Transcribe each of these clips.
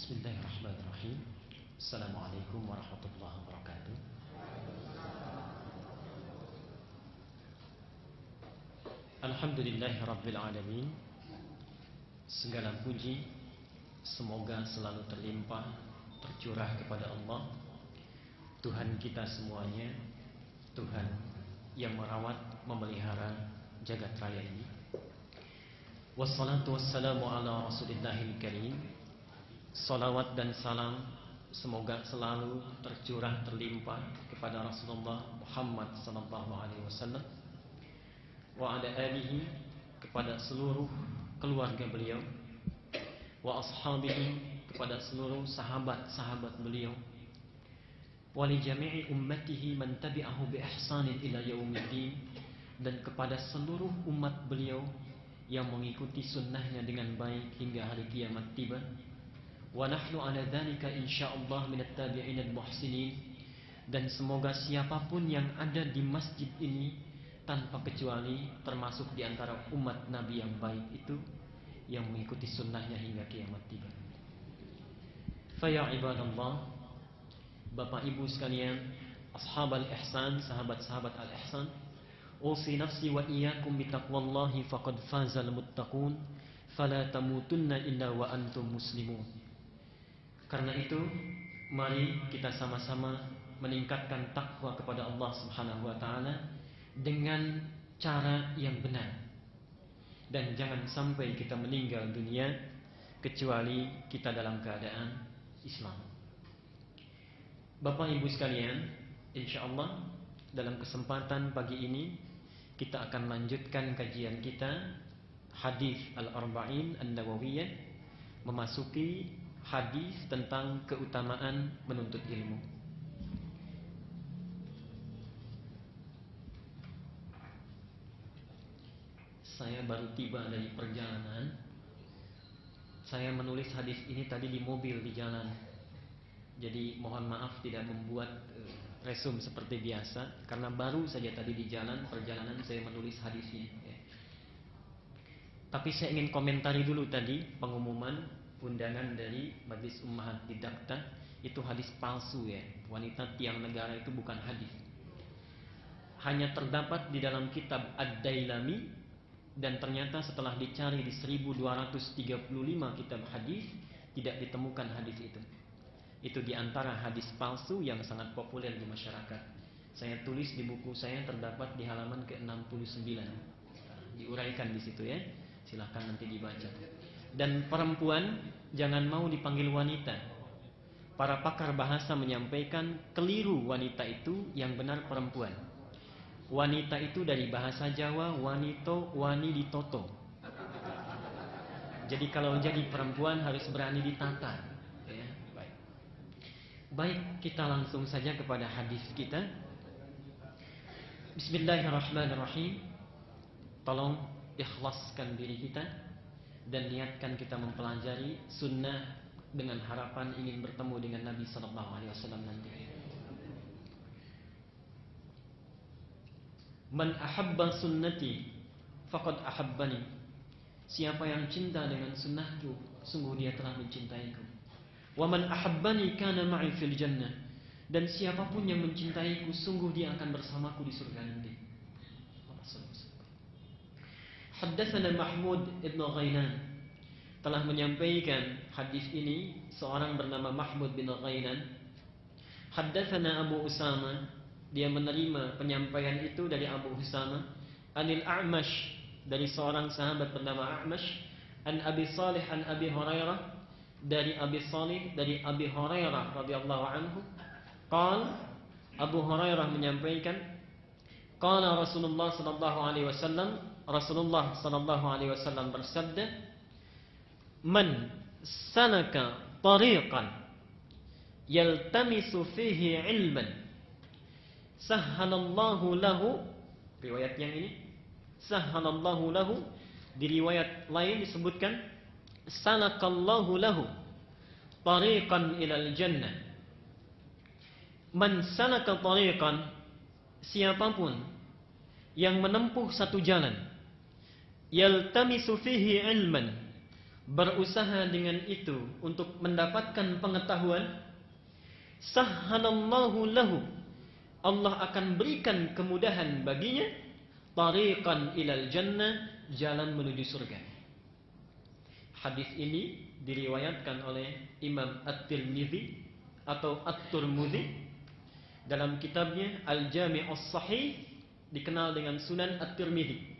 Bismillahirrahmanirrahim. Assalamualaikum warahmatullahi wabarakatuh. Alhamdulillahirabbil alamin. Segala puji semoga selalu terlimpah, tercurah kepada Allah, Tuhan kita semuanya, Tuhan yang merawat, memelihara jagat raya ini. Wassalatu wassalamu ala Rasulillahil karim. Salawat dan salam semoga selalu tercurah, terlimpah kepada Rasulullah Muhammad sallallahu alaihi wasallam wa ala alihi, kepada seluruh keluarga beliau, wa ashabihi, kepada seluruh sahabat-sahabat beliau, wa li jami'i ummatihi man tabi'ahu bi ihsanin ila yaumiddin, dan kepada seluruh umat beliau yang mengikuti sunnahnya dengan baik hingga hari kiamat tiba. Wa nahnu ala dzalika insyaallah minat tabi'in al-muhsinin, dan semoga siapapun yang ada di masjid ini tanpa kecuali termasuk di antara umat Nabi yang baik itu yang mengikuti sunnahnya hingga kiamat tiba. Fa ya ibadallah, Bapak Ibu sekalian, ashabal ihsan, sahabat-sahabat al-ihsan, usi nafsi wa iyyakum bitaqwallahi faqad fazal muttaqun fala tamutunna illa wa antum muslimun. Karena itu, mari kita sama-sama meningkatkan takwa kepada Allah Subhanahu wa taala dengan cara yang benar. Dan jangan sampai kita meninggal dunia kecuali kita dalam keadaan Islam. Bapak Ibu sekalian, insyaallah dalam kesempatan pagi ini kita akan lanjutkan kajian kita hadis Al-Arba'in An-Nawawiyah, memasuki hadis tentang keutamaan menuntut ilmu. Saya baru tiba dari perjalanan. Saya menulis hadis ini tadi di mobil di jalan. Jadi mohon maaf tidak membuat resum seperti biasa, karena baru saja tadi di jalan perjalanan saya menulis hadisnya. Tapi saya ingin komentari dulu tadi pengumuman undangan dari Majelis Ummahat Didakta, itu hadis palsu ya. Wanita tiang negara itu bukan hadis. Hanya terdapat di dalam kitab Ad-Dailami, dan ternyata setelah dicari di 1235 kitab hadis tidak ditemukan hadis itu. Itu di antara hadis palsu yang sangat populer di masyarakat. Saya tulis di buku saya, terdapat di halaman ke-69. Diuraikan di situ ya. Silahkan nanti dibaca. Dan perempuan jangan mau dipanggil wanita. Para pakar bahasa menyampaikan keliru wanita itu, yang benar perempuan. Wanita itu dari bahasa Jawa wanito, wani ditoto. Jadi kalau jadi perempuan harus berani ditata ya. Baik, kita langsung saja kepada hadis kita. Bismillahirrahmanirrahim. Tolong ikhlaskan diri kita dan niatkan kita mempelajari sunnah dengan harapan ingin bertemu dengan Nabi SAW nanti. Man ahabba sunnati faqad ahabbani. Siapa yang cinta dengan sunnahku, sungguh dia telah mencintaiku. Wa man ahabbani kana ma'i fil jannah. Dan siapapun yang mencintaiku, sungguh dia akan bersamaku di surga nanti. Haddatsana Mahmud ibn Ghailan, telah menyampaikan hadis ini seorang bernama Mahmud bin Ghailan. Haddatsana Abu Usama, dia menerima penyampaian itu dari Abu Usama. Anil A'mash, dari seorang sahabat bernama A'mash. An Abi Salih an Abi Hurairah, dari Abi Salih dari Abi Hurairah radhiyallahu anhu. Abu Hurairah menyampaikan, qala Rasulullah sallallahu alaihi wasallam, Rasulullah sallallahu alaihi wasallam bersabda, man salaka tariqan yaltamisu fihi ilman sahhalallahu lahu, riwayat yang ini sahhalallahu lahu, di riwayat lain disebutkan salakallahu lahu tariqan ilal jannah. Man salaka tariqan, siapapun yang menempuh satu jalan, yaltamisu fihi ilman, berusaha dengan itu untuk mendapatkan pengetahuan, sahhalallahu lahu, Allah akan berikan kemudahan baginya, tariqan ilal jannah, jalan menuju surga. Hadis ini diriwayatkan oleh Imam At-Tirmidzi atau At-Tirmidzi dalam kitabnya Al-Jami' As-Sahih, dikenal dengan Sunan At-Tirmidzi.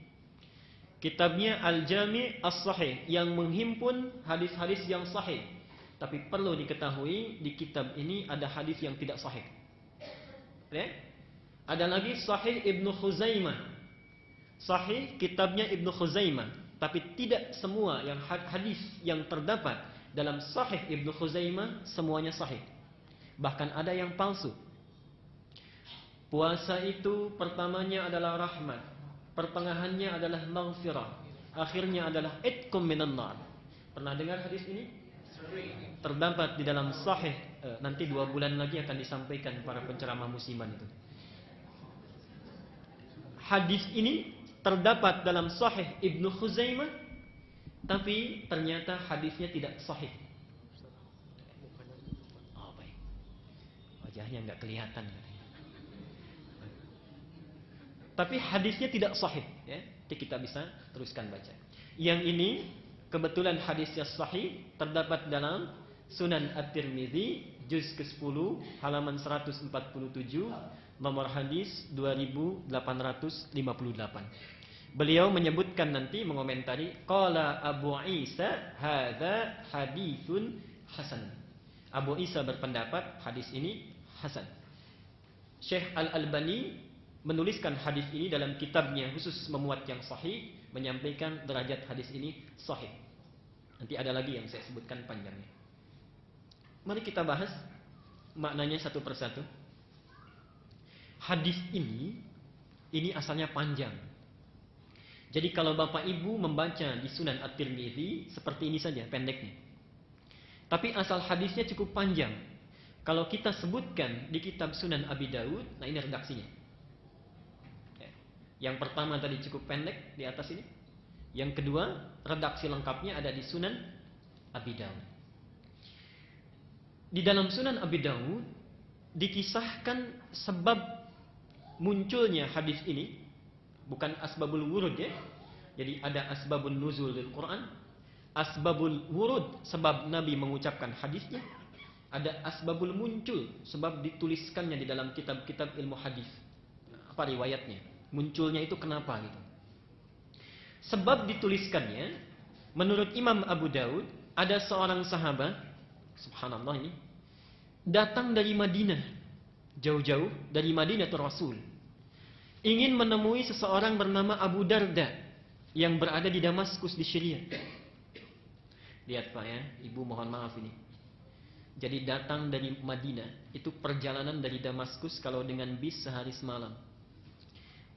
Kitabnya Al-Jami' As-Sahih yang menghimpun hadis-hadis yang sahih. Tapi perlu diketahui di kitab ini ada hadis yang tidak sahih. Ya? Ada lagi Sahih Ibnu Khuzaimah. Sahih kitabnya Ibnu Khuzaimah, tapi tidak semua yang hadis yang terdapat dalam Sahih Ibnu Khuzaimah semuanya sahih. Bahkan ada yang palsu. Puasa itu pertamanya adalah rahmat, pertengahannya adalah maghfirah, akhirnya adalah itqum minan nar. Pernah dengar hadis ini? Terdapat di dalam Sahih, nanti 2 bulan lagi akan disampaikan para penceramah musiman itu. Hadis ini terdapat dalam Sahih Ibnu Khuzaimah, tapi ternyata hadisnya tidak sahih. Oh baik, wajahnya nggak kelihatan. Tapi hadisnya tidak sahih. Ya, kita bisa teruskan baca. Yang ini kebetulan hadisnya sahih, terdapat dalam Sunan At-Tirmidzi juz ke-10 halaman 147, nomor hadis 2858. Beliau menyebutkan nanti mengomentari qala Abu Isa hadza haditsun hasan. Abu Isa berpendapat hadis ini hasan. Syekh Al-Albani menuliskan hadis ini dalam kitabnya khusus memuat yang sahih, menyampaikan derajat hadis ini sahih. Nanti ada lagi yang saya sebutkan panjangnya. Mari kita bahas maknanya satu persatu. Hadis ini asalnya panjang. Jadi kalau Bapak Ibu membaca di Sunan At-Tirmidzi seperti ini saja pendeknya. Tapi asal hadisnya cukup panjang. Kalau kita sebutkan di kitab Sunan Abi Daud, nah ini redaksinya. Yang pertama tadi cukup pendek di atas ini. Yang kedua, redaksi lengkapnya ada di Sunan Abi Daud. Di dalam Sunan Abi Daud dikisahkan sebab munculnya hadis ini, bukan asbabul wurud ya. Jadi ada asbabun nuzul del Quran, asbabul wurud sebab Nabi mengucapkan hadisnya, ada asbabul muncul sebab dituliskannya di dalam kitab-kitab ilmu hadis. Apa riwayatnya? Munculnya itu kenapa gitu? Sebab dituliskannya, menurut Imam Abu Daud, ada seorang sahabat, subhanallah ini, datang dari Madinah, jauh-jauh dari Madinatul Rasul, ingin menemui seseorang bernama Abu Darda yang berada di Damaskus di Syria. Lihat Pak ya, Ibu mohon maaf ini. Jadi datang dari Madinah, itu perjalanan dari Damaskus kalau dengan bis sehari semalam.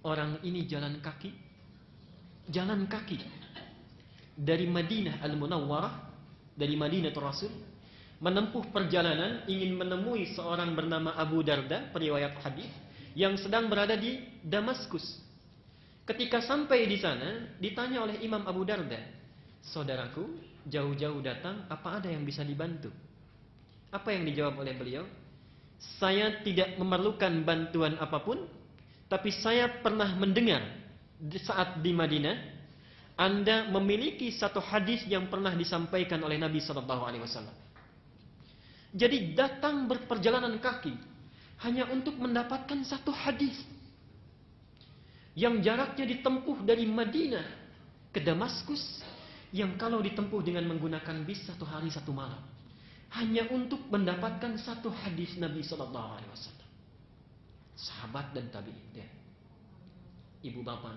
Orang ini jalan kaki dari Madinah Al-Munawwarah, dari Madinatul Rasul, menempuh perjalanan ingin menemui seorang bernama Abu Darda, periwayat hadis, yang sedang berada di Damaskus. Ketika sampai di sana, ditanya oleh Imam Abu Darda, "Saudaraku, jauh-jauh datang, apa ada yang bisa dibantu?" Apa yang dijawab oleh beliau? "Saya tidak memerlukan bantuan apapun, tapi saya pernah mendengar saat di Madinah Anda memiliki satu hadis yang pernah disampaikan oleh Nabi SAW." Jadi datang berperjalanan kaki hanya untuk mendapatkan satu hadis yang jaraknya ditempuh dari Madinah ke Damaskus, yang kalau ditempuh dengan menggunakan bis 1 hari 1 malam, hanya untuk mendapatkan satu hadis Nabi SAW. Sahabat dan tabi'in ya. Ibu bapak,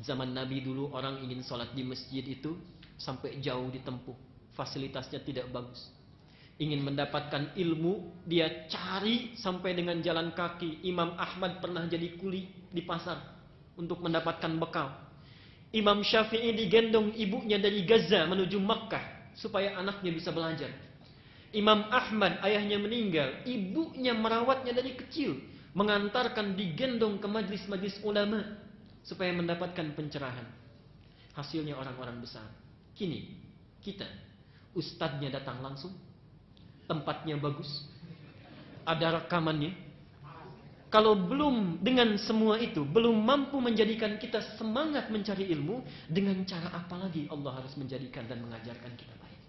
zaman Nabi dulu orang ingin sholat di masjid itu sampai jauh ditempuh, fasilitasnya tidak bagus. Ingin mendapatkan ilmu, dia cari sampai dengan jalan kaki. Imam Ahmad pernah jadi kuli di pasar untuk mendapatkan bekal. Imam Syafi'i digendong ibunya dari Gaza menuju Makkah supaya anaknya bisa belajar. Imam Ahmad ayahnya meninggal, ibunya merawatnya dari kecil, mengantarkan digendong ke majlis-majlis ulama supaya mendapatkan pencerahan. Hasilnya orang-orang besar. Kini kita. Ustadznya datang langsung, tempatnya bagus, ada rekamannya. Kalau belum dengan semua itu, belum mampu menjadikan kita semangat mencari ilmu, dengan cara apa lagi Allah harus menjadikan dan mengajarkan kita baik?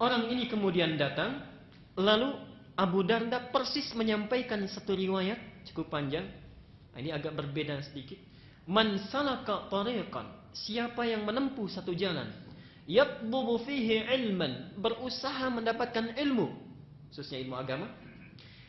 Orang ini kemudian datang, lalu Abu Darda persis menyampaikan satu riwayat cukup panjang. Ini agak berbeda sedikit. Man salaka tariqan, siapa yang menempuh satu jalan, yatlubu fihi ilman, berusaha mendapatkan ilmu, khususnya ilmu agama,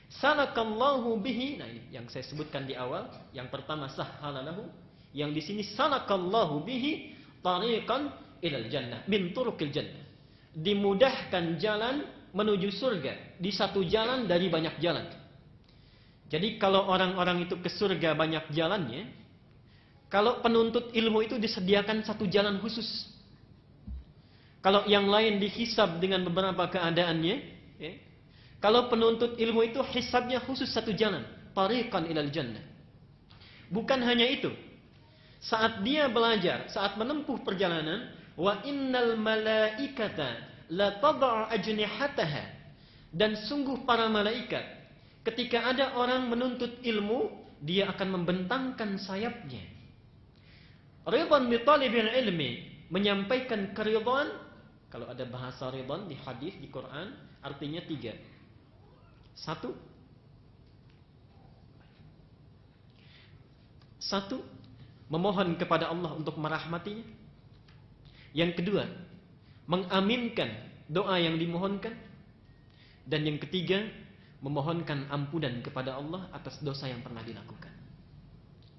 salakallahu bihi. Nah, ini yang saya sebutkan di awal. Yang pertama sahhalalahu, yang di sini salakallahu bihi tariqan ilal jannah min turuqil jannah. Dimudahkan jalan menuju surga di satu jalan dari banyak jalan. Jadi kalau orang-orang itu ke surga banyak jalannya, kalau penuntut ilmu itu disediakan satu jalan khusus. Kalau yang lain dihisab dengan beberapa keadaannya, ya. Kalau penuntut ilmu itu hisabnya khusus satu jalan, tariqan ilal jannah. Bukan hanya itu. Saat dia belajar, saat menempuh perjalanan, wa innal malaikata la tad'u ajnihataha, dan sungguh para malaikat ketika ada orang menuntut ilmu, dia akan membentangkan sayapnya. Ridwan bi talibil ilmi, menyampaikan keridhaan. Kalau ada bahasa ridwan di hadis, di Quran, artinya 3. Satu, memohon kepada Allah untuk merahmatinya. Yang kedua, mengaminkan doa yang dimohonkan. Dan yang ketiga, memohonkan ampunan kepada Allah atas dosa yang pernah dilakukan.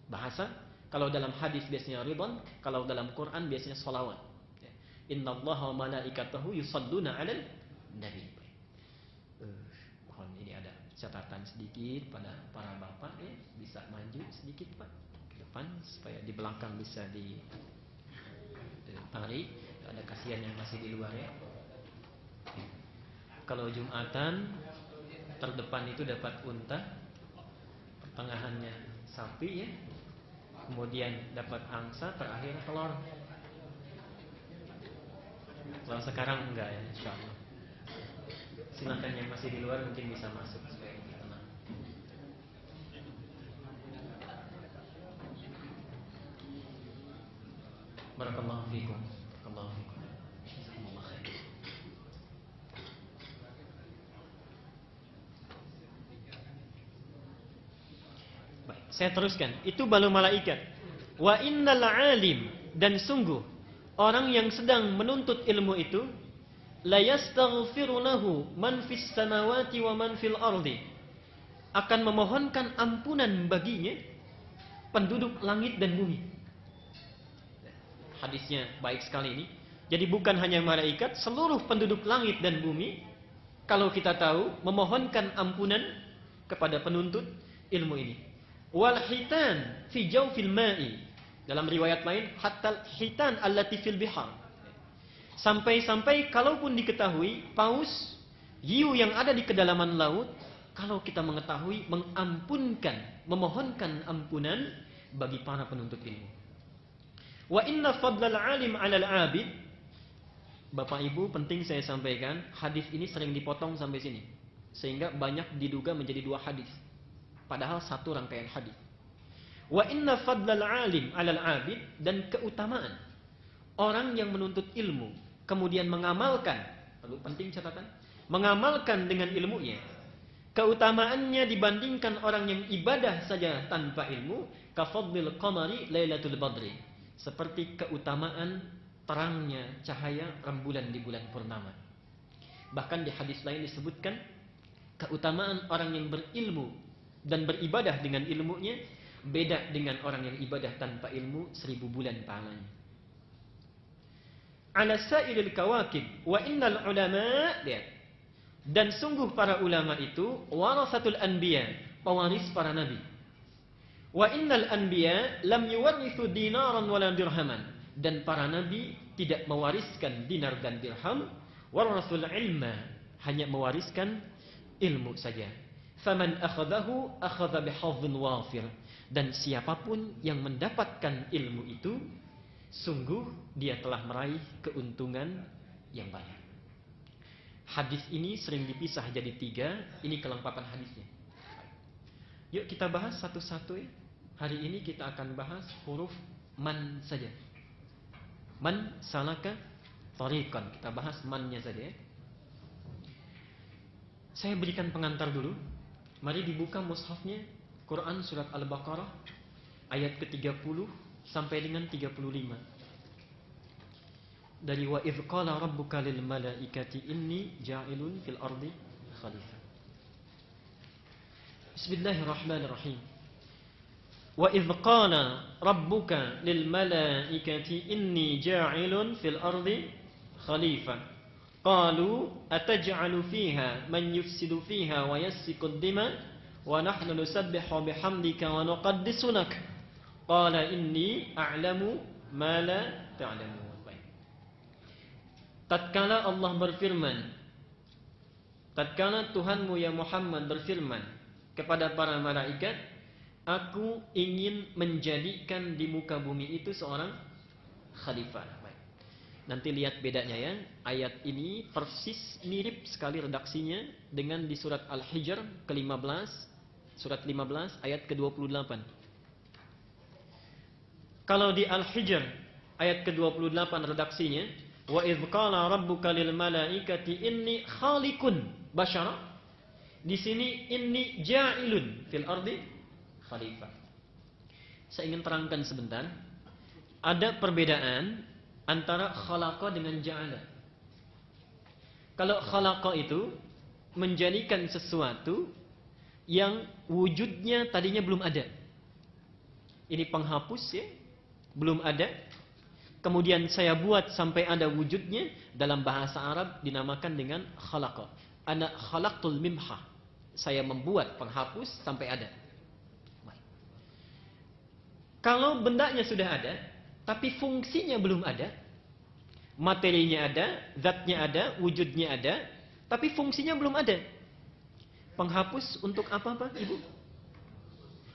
Bahasa, kalau dalam hadis biasanya ridwan, kalau dalam Quran biasanya salawat. Innallaha wa malaikatahu yusalluna 'alal nabi. Mohon ini ada catatan sedikit pada para bapak, ya, bisa maju sedikit Pak ke depan supaya di belakang bisa ditarik. Ada kasihan yang masih di luar, ya. Kalau Jumatan terdepan itu dapat unta, pertengahannya sapi, ya, kemudian dapat angsa, terakhir telur. Kalau sekarang enggak, ya, insyaallah. Silakan yang masih di luar mungkin bisa masuk supaya lebih tenang. Barakallahu fiikum. Barakallahu fiikum. Jazakumullah khair. Baik, saya teruskan. Itu balu malaikat. Wa innal alim, dan sungguh orang yang sedang menuntut ilmu itu, la yastaghfiru lahu man fis samawati wa man fil ardi, akan memohonkan ampunan baginya penduduk langit dan bumi. Hadisnya baik sekali ini. Jadi bukan hanya malaikat, seluruh penduduk langit dan bumi, kalau kita tahu, memohonkan ampunan kepada penuntut ilmu ini. Wal hitan fi jawfil ma'i, dalam riwayat lain hatta hitan allati fil bihar. Sampai-sampai kalaupun diketahui paus, hiu yang ada di kedalaman laut, kalau kita mengetahui, mengampunkan, memohonkan ampunan bagi para penuntut ilmu. Wa inna fadlal alim 'alal 'abid. Bapak Ibu, penting saya sampaikan, hadis ini sering dipotong sampai sini, sehingga banyak diduga menjadi 2 hadis, padahal satu rangkaian hadis. Wa inna fadlal alim 'alal 'abid, dan keutamaan orang yang menuntut ilmu kemudian mengamalkan, perlu penting catatan, mengamalkan dengan ilmunya, keutamaannya dibandingkan orang yang ibadah saja tanpa ilmu, kafadlil qamari lailatul badri, seperti keutamaan terangnya cahaya rembulan di bulan purnama. Bahkan di hadis lain disebutkan keutamaan orang yang berilmu dan beribadah dengan ilmunya beda dengan orang yang ibadah tanpa ilmu 1000 bulan pahalanya. Ala sa'ilil kawakib wa innal ulama, dan sungguh para ulama itu warasatul anbiya, pewaris para nabi. Wa innal anbiya lam yuwarrithu dinaran wala dirhaman, dan para nabi tidak mewariskan dinar dan dirham. Warasul ilma, hanya mewariskan ilmu saja. Faman akhadahu akhadha bihadhin wafir, dan siapapun yang mendapatkan ilmu itu, sungguh dia telah meraih keuntungan yang banyak. Hadis ini sering dipisah jadi 3. Ini kelengkapan hadisnya. Yuk kita bahas satu-satu ya. Hari ini kita akan bahas huruf man saja. Man salaka tariqan. Kita bahas mannya saja ya. Saya berikan pengantar dulu. Mari dibuka mushafnya, Quran surat Al-Baqarah ayat ke-30 sampai dengan 35. Dari wa idz qala rabbuka lil malaikati inni ja'ilun fil ardi khalifah. Bismillahirrahmanirrahim. Wa idz qala rabbuka lil malaikati inni ja'ilun fil ardi khalifah. Qalu ataj'alu fiha man yufsidu fiha wa yasfiku ad-dima wa nahnu nusabbihu bihamdika wa nuqaddisu lak. Qala inni a'lamu ma la ta'lamun. Tatkala Allah berfirman, tatkala Tuhanmu ya Muhammad berfirman kepada para malaikat, aku ingin menjadikan di muka bumi itu seorang khalifah. Nanti lihat bedanya ya. Ayat ini persis mirip sekali redaksinya dengan di surat Al-Hijr ke-15, surat 15 ayat ke-28. Kalau di Al-Hijr ayat ke-28 redaksinya, wa idz qala rabbuka lil malaikati inni khaliqun basyara. Di sini inni ja'ilun fil ardi khalifah. Saya ingin terangkan sebentar. Ada perbedaan antara khalaqa dengan ja'ala. Kalau khalaqa itu menjadikan sesuatu yang wujudnya tadinya belum ada. Ini penghapus ya, belum ada. Kemudian saya buat sampai ada wujudnya, dalam bahasa Arab dinamakan dengan khalaqa. Ana khalaqtul mimha. Saya membuat penghapus sampai ada. Kalau bendanya sudah ada, tapi fungsinya belum ada, materinya ada, zatnya ada, wujudnya ada, tapi fungsinya belum ada. Penghapus untuk apa Pak, Ibu?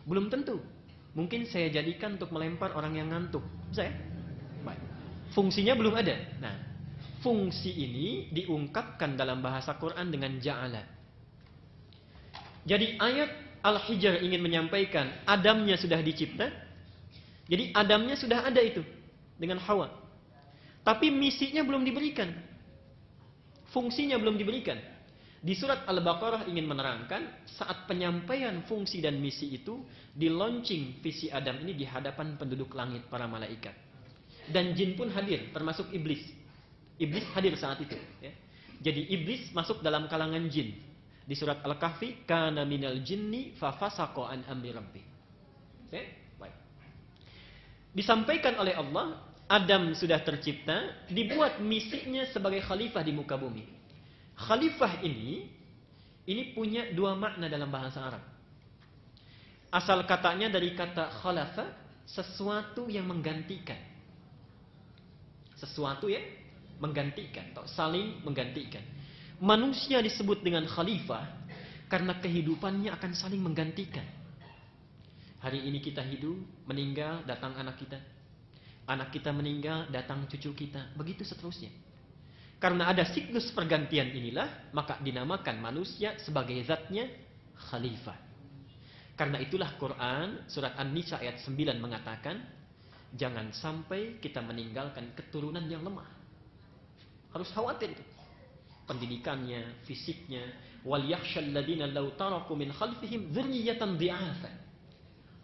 Belum tentu. Mungkin saya jadikan untuk melempar orang yang ngantuk. Bisa ya? Baik. Fungsinya belum ada. Nah, fungsi ini diungkapkan dalam bahasa Quran dengan ja'ala. Jadi ayat Al-Hijr ingin menyampaikan Adamnya sudah dicipta. Jadi Adamnya sudah ada itu dengan Hawa. Tapi misinya belum diberikan. Fungsinya belum diberikan. Di surat Al-Baqarah ingin menerangkan saat penyampaian fungsi dan misi itu di launching visi Adam ini di hadapan penduduk langit para malaikat. Dan jin pun hadir, termasuk iblis. Iblis hadir saat itu. Ya. Jadi iblis masuk dalam kalangan jin. Di surat Al-Kahfi, kana minal jinni fafasaqa an amri rabbi. Ya? Baik. Disampaikan oleh Allah, Adam sudah tercipta, dibuat misinya sebagai khalifah di muka bumi. Khalifah ini punya dua makna dalam bahasa Arab. Asal katanya dari kata khalafa, sesuatu yang menggantikan. Sesuatu yang menggantikan atau saling menggantikan. Manusia disebut dengan khalifah karena kehidupannya akan saling menggantikan. Hari ini kita hidup, meninggal, datang anak kita. Anak kita meninggal, datang cucu kita. Begitu seterusnya. Karena ada siklus pergantian inilah, maka dinamakan manusia sebagai zatnya khalifah. Karena itulah Quran surat An-Nisa ayat 9 mengatakan, jangan sampai kita meninggalkan keturunan yang lemah. Harus khawatir itu. Pendidikannya, fisiknya. Wal yakhshal ladina law taraku min khalfihim dzurriyyatan dhi'afan.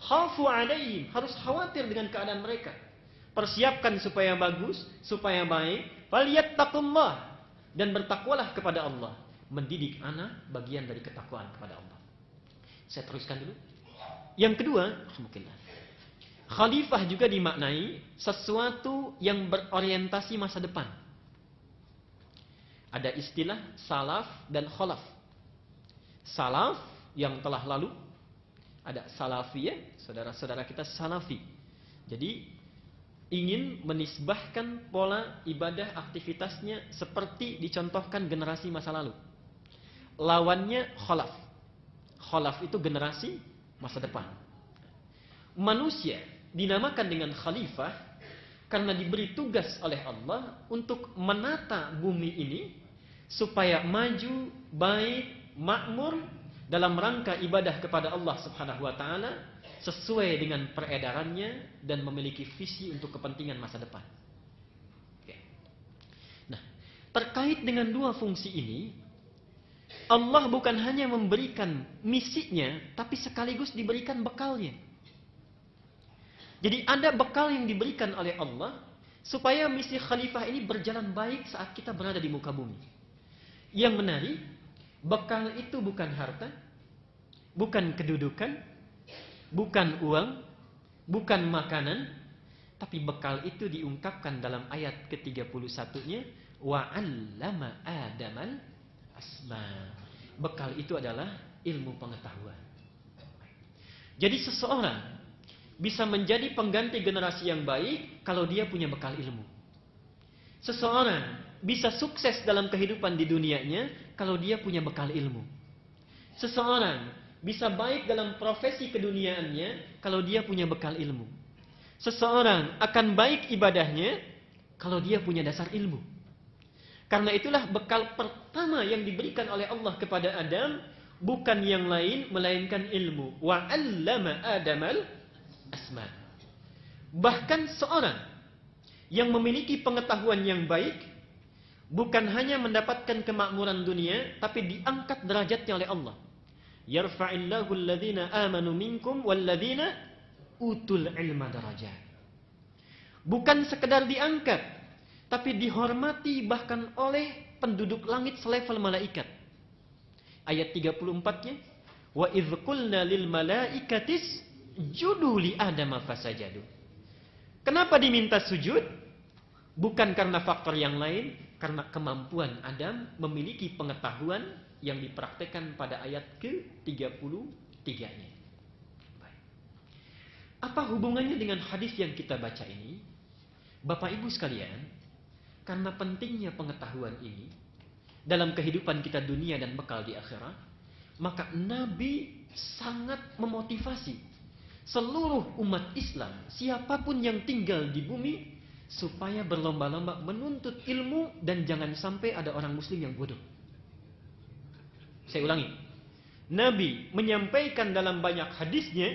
Khafu 'alaihim, harus khawatir dengan keadaan mereka. Persiapkan supaya bagus, supaya baik. Falyattaqullah, dan bertakwalah kepada Allah. Mendidik anak bagian dari ketakwaan kepada Allah. Saya teruskan dulu. Yang kedua, alhamdulillah. Khalifah juga dimaknai sesuatu yang berorientasi masa depan. Ada istilah salaf dan khalaf. Salaf yang telah lalu, ada salafiyah, saudara-saudara kita salafi. Jadi ingin menisbahkan pola ibadah aktivitasnya seperti dicontohkan generasi masa lalu. Lawannya khalaf. Khalaf itu generasi masa depan. Manusia dinamakan dengan khalifah karena diberi tugas oleh Allah untuk menata bumi ini supaya maju, baik, makmur dalam rangka ibadah kepada Allah Subhanahu wa taala sesuai dengan peredarannya dan memiliki visi untuk kepentingan masa depan. Oke. Nah, terkait dengan dua fungsi ini, Allah bukan hanya memberikan misinya, tapi sekaligus diberikan bekalnya. Jadi ada bekal yang diberikan oleh Allah supaya misi khalifah ini berjalan baik saat kita berada di muka bumi. Yang menarik, bekal itu bukan harta, bukan kedudukan, bukan uang, bukan makanan, tapi bekal itu diungkapkan dalam ayat ke-31-nya, wa 'allama Adamal asma. Bekal itu adalah ilmu pengetahuan. Jadi seseorang bisa menjadi pengganti generasi yang baik kalau dia punya bekal ilmu. Seseorang bisa sukses dalam kehidupan di dunianya kalau dia punya bekal ilmu. Seseorang bisa baik dalam profesi keduniaannya kalau dia punya bekal ilmu. Seseorang akan baik ibadahnya kalau dia punya dasar ilmu. Karena itulah bekal pertama yang diberikan oleh Allah kepada Adam bukan yang lain melainkan ilmu. Wa 'allama Adamal asma. Bahkan seorang yang memiliki pengetahuan yang baik bukan hanya mendapatkan kemakmuran dunia, tapi diangkat derajatnya oleh Allah. Yarfa'illahu alladhina amanu minkum walladhina utul ilma darajat. Bukan sekedar diangkat, tapi dihormati bahkan oleh penduduk langit selevel malaikat. Ayat 34-nya, wa idz qulna lil malaikatis judu li adama fasajadu. Kenapa diminta sujud? Bukan karena faktor yang lain, karena kemampuan Adam memiliki pengetahuan yang dipraktekkan pada ayat ke-33-nya. Apa hubungannya dengan hadis yang kita baca ini? Bapak Ibu sekalian, karena pentingnya pengetahuan ini dalam kehidupan kita dunia dan bekal di akhirat, maka Nabi sangat memotivasi seluruh umat Islam, siapapun yang tinggal di bumi, supaya berlomba-lomba menuntut ilmu dan jangan sampai ada orang muslim yang bodoh. Saya ulangi. Nabi menyampaikan dalam banyak hadisnya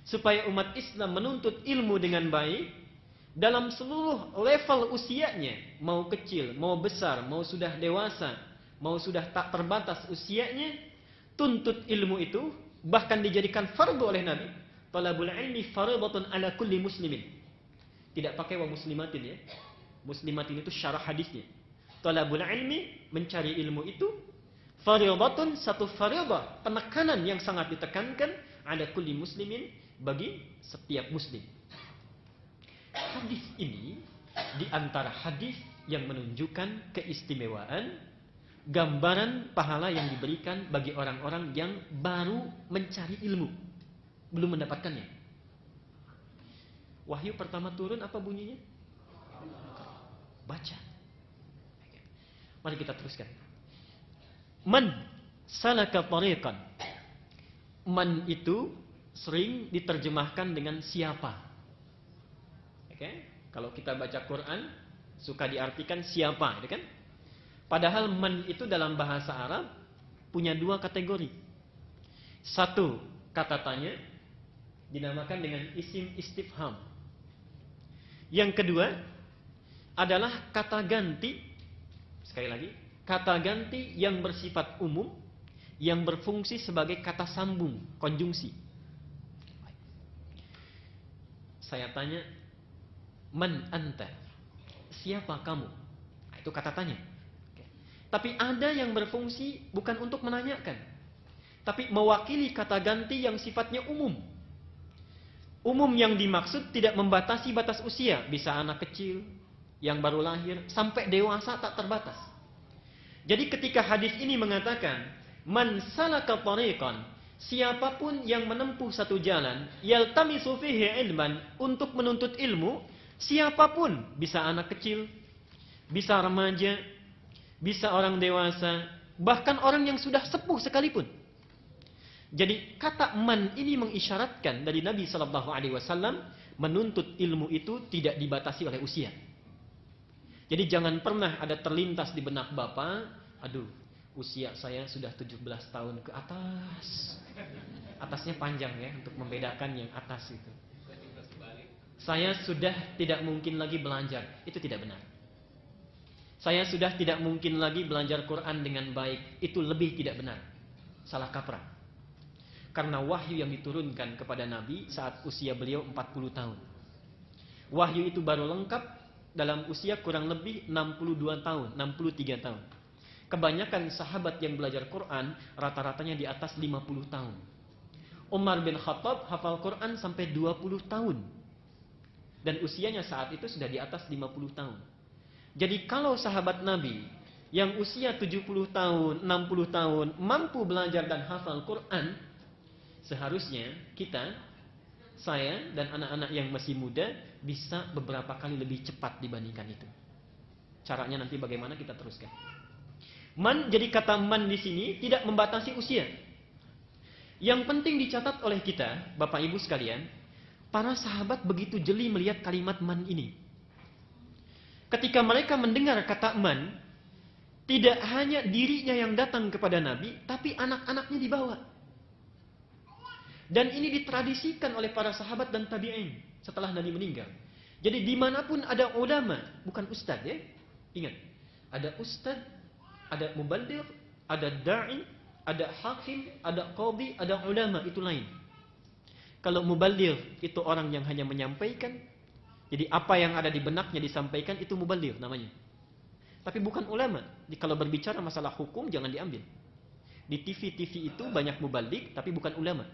supaya umat Islam menuntut ilmu dengan baik dalam seluruh level usianya, mau kecil, mau besar, mau sudah dewasa, mau sudah tak terbatas usianya, tuntut ilmu itu bahkan dijadikan fardu oleh Nabi. Talabul ilmi fardhatun ala kulli muslimin. Tidak pakai wa muslimatin ya. Muslimatin itu syarah hadisnya. Talabul ilmi, mencari ilmu itu fardhatun, satu fardhah, penekanan yang sangat ditekankan ala kulli muslimin, bagi setiap muslim. Hadis ini di antara hadis yang menunjukkan keistimewaan, gambaran pahala yang diberikan bagi orang-orang yang baru mencari ilmu, belum mendapatkannya. Wahyu pertama turun apa bunyinya? Baca. Mari kita teruskan. Man salaka tariqan. Man itu sering diterjemahkan dengan siapa. Oke? Kalau kita baca Quran suka diartikan siapa, gitu kan? Padahal man itu dalam bahasa Arab punya dua kategori. Satu, kata tanya dinamakan dengan isim istifham. Yang kedua adalah kata ganti. Sekali lagi, kata ganti yang bersifat umum, yang berfungsi sebagai kata sambung, konjungsi. Saya tanya, man anta? Siapa kamu? Nah, itu kata tanya. Oke. Tapi ada yang berfungsi bukan untuk menanyakan, tapi mewakili kata ganti yang sifatnya umum. Umum yang dimaksud tidak membatasi batas usia, bisa anak kecil yang baru lahir sampai dewasa tak terbatas. Jadi ketika hadis ini mengatakan man salaka tariqan, siapapun yang menempuh satu jalan yaltamisu fihi ilman, untuk menuntut ilmu, siapapun, bisa anak kecil, bisa remaja, bisa orang dewasa, bahkan orang yang sudah sepuh sekalipun. Jadi kata man ini mengisyaratkan dari Nabi SAW Menuntut ilmu itu tidak dibatasi oleh usia. Jadi jangan pernah ada terlintas di benak Bapak, aduh, usia saya sudah 17 tahun ke atas. Atasnya panjang ya, untuk membedakan yang atas itu. Saya sudah tidak mungkin lagi belajar. Itu tidak benar. Saya sudah tidak mungkin lagi belajar Quran dengan baik. Itu lebih tidak benar. Salah kaprah. Karena wahyu yang diturunkan kepada Nabi saat usia beliau 40 tahun. Wahyu itu baru lengkap dalam usia kurang lebih 62 tahun, 63 tahun. Kebanyakan sahabat yang belajar Quran rata-ratanya di atas 50 tahun. Umar bin Khattab hafal Quran sampai 20 tahun. Dan usianya saat itu sudah di atas 50 tahun. Jadi kalau sahabat Nabi yang usia 70 tahun, 60 tahun mampu belajar dan hafal Quran, seharusnya kita, saya dan anak-anak yang masih muda bisa beberapa kali lebih cepat dibandingkan itu. Caranya nanti bagaimana kita teruskan. Man, jadi kata man di sini tidak membatasi usia. Yang penting dicatat oleh kita, Bapak Ibu sekalian, para sahabat begitu jeli melihat kalimat man ini. Ketika mereka mendengar kata man, tidak hanya dirinya yang datang kepada Nabi, tapi anak-anaknya dibawa. Dan ini ditradisikan oleh para sahabat dan tabi'in setelah Nabi meninggal. Jadi dimanapun ada ulama, bukan ustadz ya. Ingat, ada ustadz, ada muballigh, ada da'i, ada hakim, ada qadhi, ada ulama, itu lain. Kalau muballigh itu orang yang hanya menyampaikan, jadi apa yang ada di benaknya disampaikan, itu muballigh namanya. Tapi bukan ulama. Jadi kalau berbicara masalah hukum jangan diambil. Di TV-TV itu banyak muballigh tapi bukan ulama.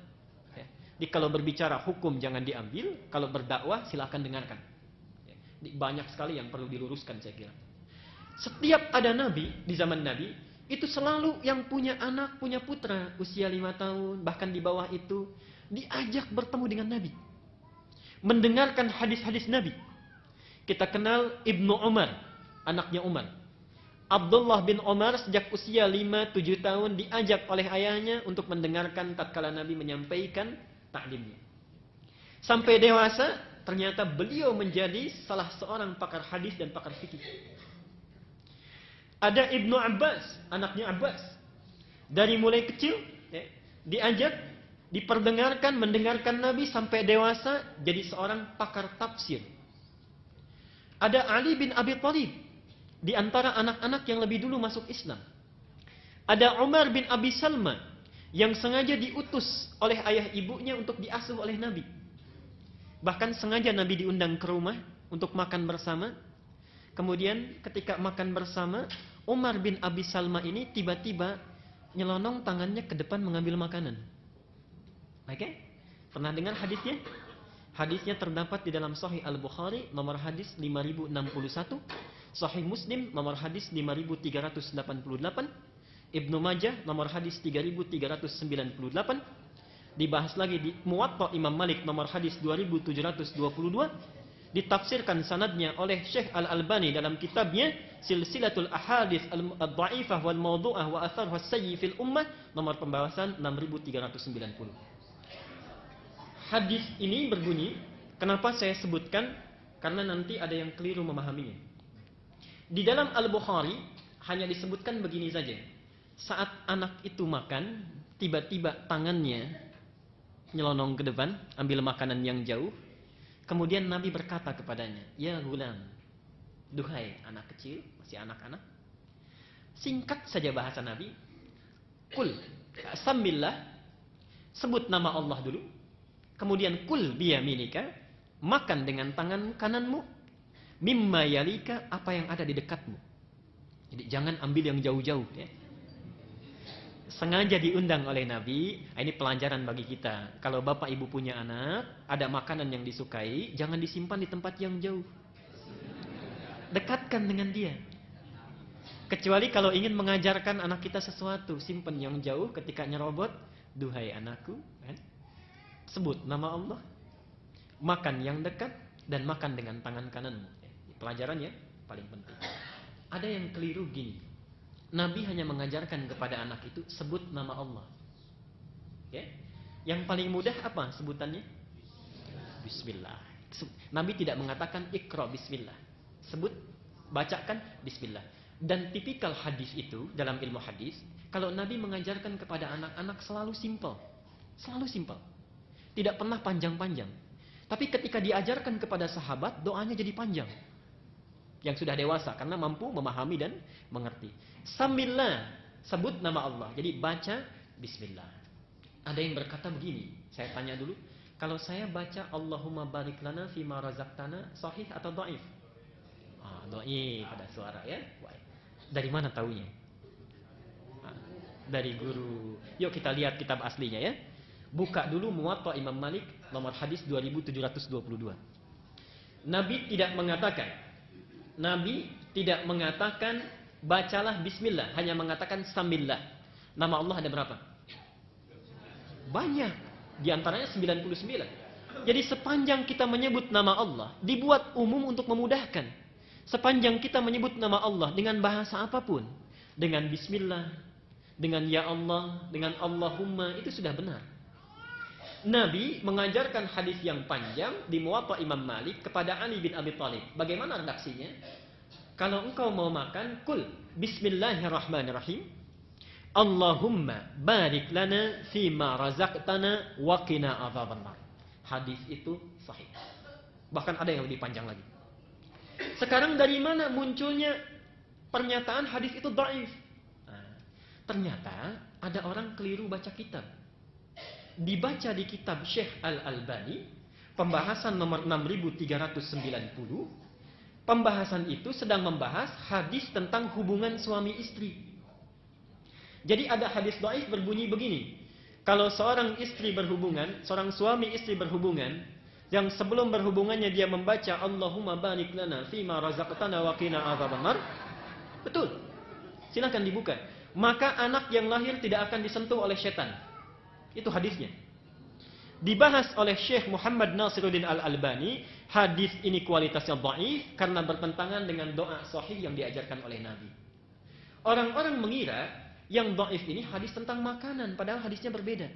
Jadi kalau berbicara hukum jangan diambil, kalau berdakwah silakan dengarkan. Jadi banyak sekali yang perlu diluruskan saya kira. Setiap ada nabi di zaman Nabi, itu selalu yang punya anak, punya putra usia 5 tahun, bahkan di bawah itu diajak bertemu dengan Nabi. Mendengarkan hadis-hadis Nabi. Kita kenal Ibnu Umar, anaknya Umar. Abdullah bin Umar sejak usia 5-7 tahun diajak oleh ayahnya untuk mendengarkan tatkala Nabi menyampaikan taklimnya. Sampai dewasa, ternyata beliau menjadi salah seorang pakar hadis dan pakar fikih. Ada Ibnu Abbas, anaknya Abbas. Dari mulai kecil, diajak, diperdengarkan, mendengarkan Nabi sampai dewasa, jadi seorang pakar tafsir. Ada Ali bin Abi Thalib, di antara anak-anak yang lebih dulu masuk Islam. Ada Umar bin Abi Salma, yang sengaja diutus oleh ayah ibunya untuk diasuh oleh Nabi. Bahkan sengaja Nabi diundang ke rumah untuk makan bersama. Kemudian ketika makan bersama, Umar bin Abi Salma ini tiba-tiba nyelonong tangannya ke depan mengambil makanan. Oke? Pernah dengar hadisnya? Hadisnya terdapat di dalam Sahih Al-Bukhari nomor hadis 5061, Sahih Muslim nomor hadis 5388, Ibnu Majah nomor hadis 3398, dibahas lagi di Muwatta Imam Malik nomor hadis 2722, ditafsirkan sanadnya oleh Syekh Al-Albani dalam kitabnya Silsilatul Ahadits Al-Dha'ifah wal Mawdu'ah wa Atharuha Sayyi fil Ummah nomor pembahasan 6390. Hadis ini berbunyi, kenapa saya sebutkan? Karena nanti ada yang keliru memahaminya. Di dalam Al-Bukhari hanya disebutkan begini saja. Saat anak itu makan, tiba-tiba tangannya nyelonong ke depan, ambil makanan yang jauh. Kemudian Nabi berkata kepadanya, "Ya gulam, duhai anak kecil, masih anak-anak." Singkat saja bahasa Nabi. Kul, sambillah, sebut nama Allah dulu. Kemudian kul biyaminika, makan dengan tangan kananmu. Mimma yalika, apa yang ada di dekatmu. Jadi jangan ambil yang jauh-jauh ya. Sengaja diundang oleh Nabi. Ini pelajaran bagi kita. Kalau bapak ibu punya anak, ada makanan yang disukai, jangan disimpan di tempat yang jauh. Dekatkan dengan dia. Kecuali kalau ingin mengajarkan anak kita sesuatu, simpan yang jauh. Ketika nyerobot, duhai anakku, sebut nama Allah, makan yang dekat, dan makan dengan tangan kananmu. Pelajarannya paling penting. Ada yang keliru gini. Nabi hanya mengajarkan kepada anak itu sebut nama Allah. Ya? Yang paling mudah apa sebutannya? Bismillah. Nabi tidak mengatakan Iqra bismillah. Sebut, bacakan bismillah. Dan tipikal hadis itu dalam ilmu hadis, kalau Nabi mengajarkan kepada anak-anak selalu simple. Selalu simple. Tidak pernah panjang-panjang. Tapi ketika diajarkan kepada sahabat, doanya jadi panjang. Yang sudah dewasa karena mampu memahami dan mengerti. Samillah, sebut nama Allah. Jadi baca bismillah. Ada yang berkata begini, saya tanya dulu, kalau saya baca Allahumma barik lana fima razaqtana, sahih atau dhaif? Dhaif pada suara ya. Dari mana taunya? Dari guru. Yuk kita lihat kitab aslinya ya. Buka dulu Muwatta Imam Malik nomor hadis 2722. Nabi tidak mengatakan bacalah bismillah, hanya mengatakan samillah. Nama Allah ada berapa? Banyak. Di antaranya 99. Jadi sepanjang kita menyebut nama Allah, dibuat umum untuk memudahkan. Sepanjang kita menyebut nama Allah dengan bahasa apapun, dengan bismillah, dengan ya Allah, dengan Allahumma, itu sudah benar. Nabi mengajarkan hadis yang panjang di Muwatta Imam Malik kepada Ali bin Abi Thalib. Bagaimana redaksinya? Kalau engkau mau makan, kul bismillahirrahmanirrahim. Allahumma barik lana fima razaqtana wa qina adzabannar. Hadis itu sahih. Bahkan ada yang lebih panjang lagi. Sekarang dari mana munculnya pernyataan hadis itu dhaif? Ternyata ada orang keliru baca kitab. Dibaca di kitab Syekh Al-Albani, pembahasan nomor 6390, pembahasan itu sedang membahas hadis tentang hubungan suami istri. Jadi ada hadis dhaif berbunyi begini. Kalau seorang suami istri berhubungan, yang sebelum berhubungannya dia membaca Allahumma barik lana fima razaqtana wa qina adzabannar. Betul. Silakan dibuka. Maka anak yang lahir tidak akan disentuh oleh setan. Itu hadisnya. Dibahas oleh Syekh Muhammad Nasiruddin Al-Albani, hadis ini kualitasnya dhaif karena bertentangan dengan doa sahih yang diajarkan oleh Nabi. Orang-orang mengira yang dhaif ini hadis tentang makanan, padahal hadisnya berbeda.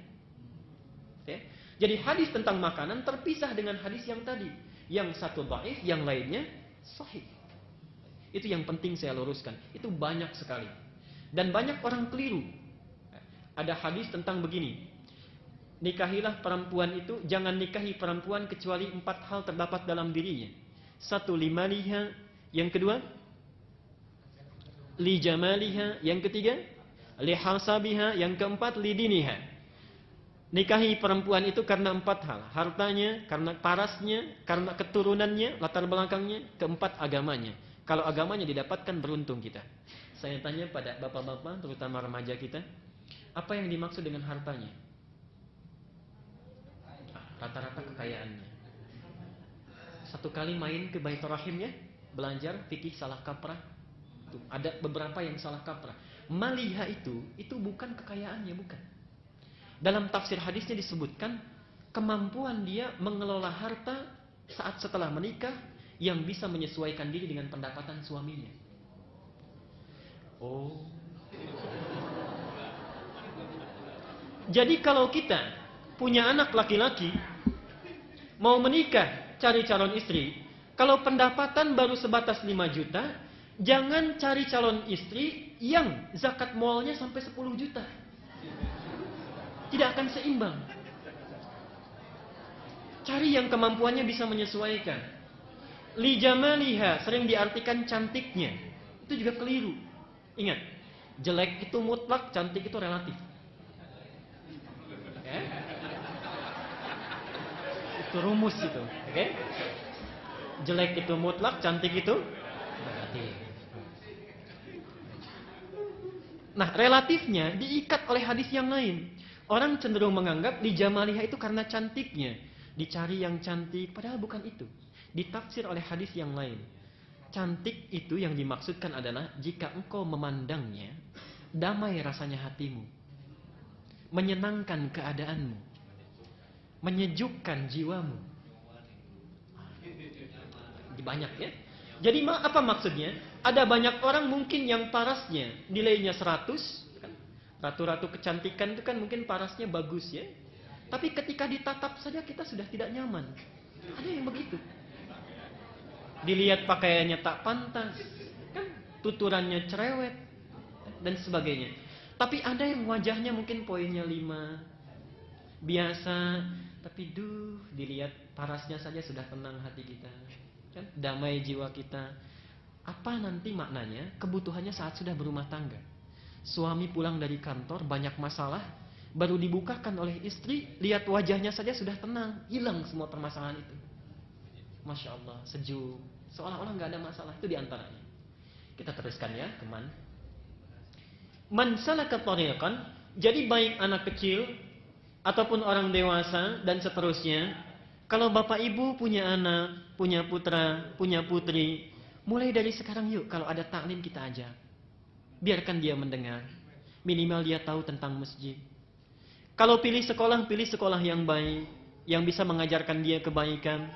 Ya? Jadi hadis tentang makanan terpisah dengan hadis yang tadi. Yang satu dhaif, yang lainnya sahih. Itu yang penting saya luruskan. Itu banyak sekali. Dan banyak orang keliru. Ada hadis tentang begini. Nikahilah perempuan itu, jangan nikahi perempuan kecuali 4 hal terdapat dalam dirinya. 1, limaliha. Yang kedua, li jamaliha. Yang ketiga, li hasabiha. Yang keempat, li diniha. Nikahi perempuan itu karena 4 hal. Hartanya, karena parasnya, karena keturunannya, latar belakangnya. Keempat, agamanya. Kalau agamanya didapatkan, beruntung kita. Saya tanya pada bapak-bapak, terutama remaja kita, apa yang dimaksud dengan hartanya? Rata-rata kekayaannya. Satu kali main ke Baitur Rahimnya, belajar fikih salah kaprah. Ada beberapa yang salah kaprah. Maliha itu bukan kekayaannya, bukan. Dalam tafsir hadisnya disebutkan kemampuan dia mengelola harta saat setelah menikah yang bisa menyesuaikan diri dengan pendapatan suaminya. Oh. Jadi kalau kita punya anak laki-laki mau menikah, cari calon istri, kalau pendapatan baru sebatas 5 juta, jangan cari calon istri yang zakat mualnya sampai 10 juta. Tidak akan seimbang. Cari yang kemampuannya bisa menyesuaikan. Li jamaliha sering diartikan cantiknya. Itu juga keliru. Ingat, jelek itu mutlak, cantik itu relatif. Okay? Itu rumus itu, oke? Okay? Jelek itu mutlak, cantik itu relatif. Nah, relatifnya diikat oleh hadis yang lain. Orang cenderung menganggap di jamaliha itu karena cantiknya. Dicari yang cantik, padahal bukan itu. Ditafsir oleh hadis yang lain. Cantik itu yang dimaksudkan adalah jika engkau memandangnya, damai rasanya hatimu. Menyenangkan keadaanmu. Menyejukkan jiwamu. Banyak ya. Jadi apa maksudnya? Ada banyak orang mungkin yang parasnya nilainya 100. Ratu-ratu kecantikan itu kan mungkin parasnya bagus ya. Tapi ketika ditatap saja kita sudah tidak nyaman. Ada yang begitu. Dilihat pakaiannya tak pantas, kan tuturannya cerewet dan sebagainya. Tapi ada yang wajahnya mungkin poinnya 5, biasa, tapi dilihat parasnya saja sudah tenang hati kita, kan damai jiwa kita. Apa nanti maknanya kebutuhannya saat sudah berumah tangga? Suami pulang dari kantor banyak masalah, baru dibukakan oleh istri, lihat wajahnya saja sudah tenang, hilang semua permasalahan itu. Masya Allah, sejuk, seolah-olah nggak ada masalah. Itu diantaranya. Kita teruskan ya, teman. Man salaka tariqan, jadi baik anak kecil ataupun orang dewasa dan seterusnya. Kalau bapak ibu punya anak, punya putra, punya putri, mulai dari sekarang yuk, kalau ada taklim kita ajak. Biarkan dia mendengar. Minimal dia tahu tentang masjid. Kalau pilih sekolah yang baik, yang bisa mengajarkan dia kebaikan.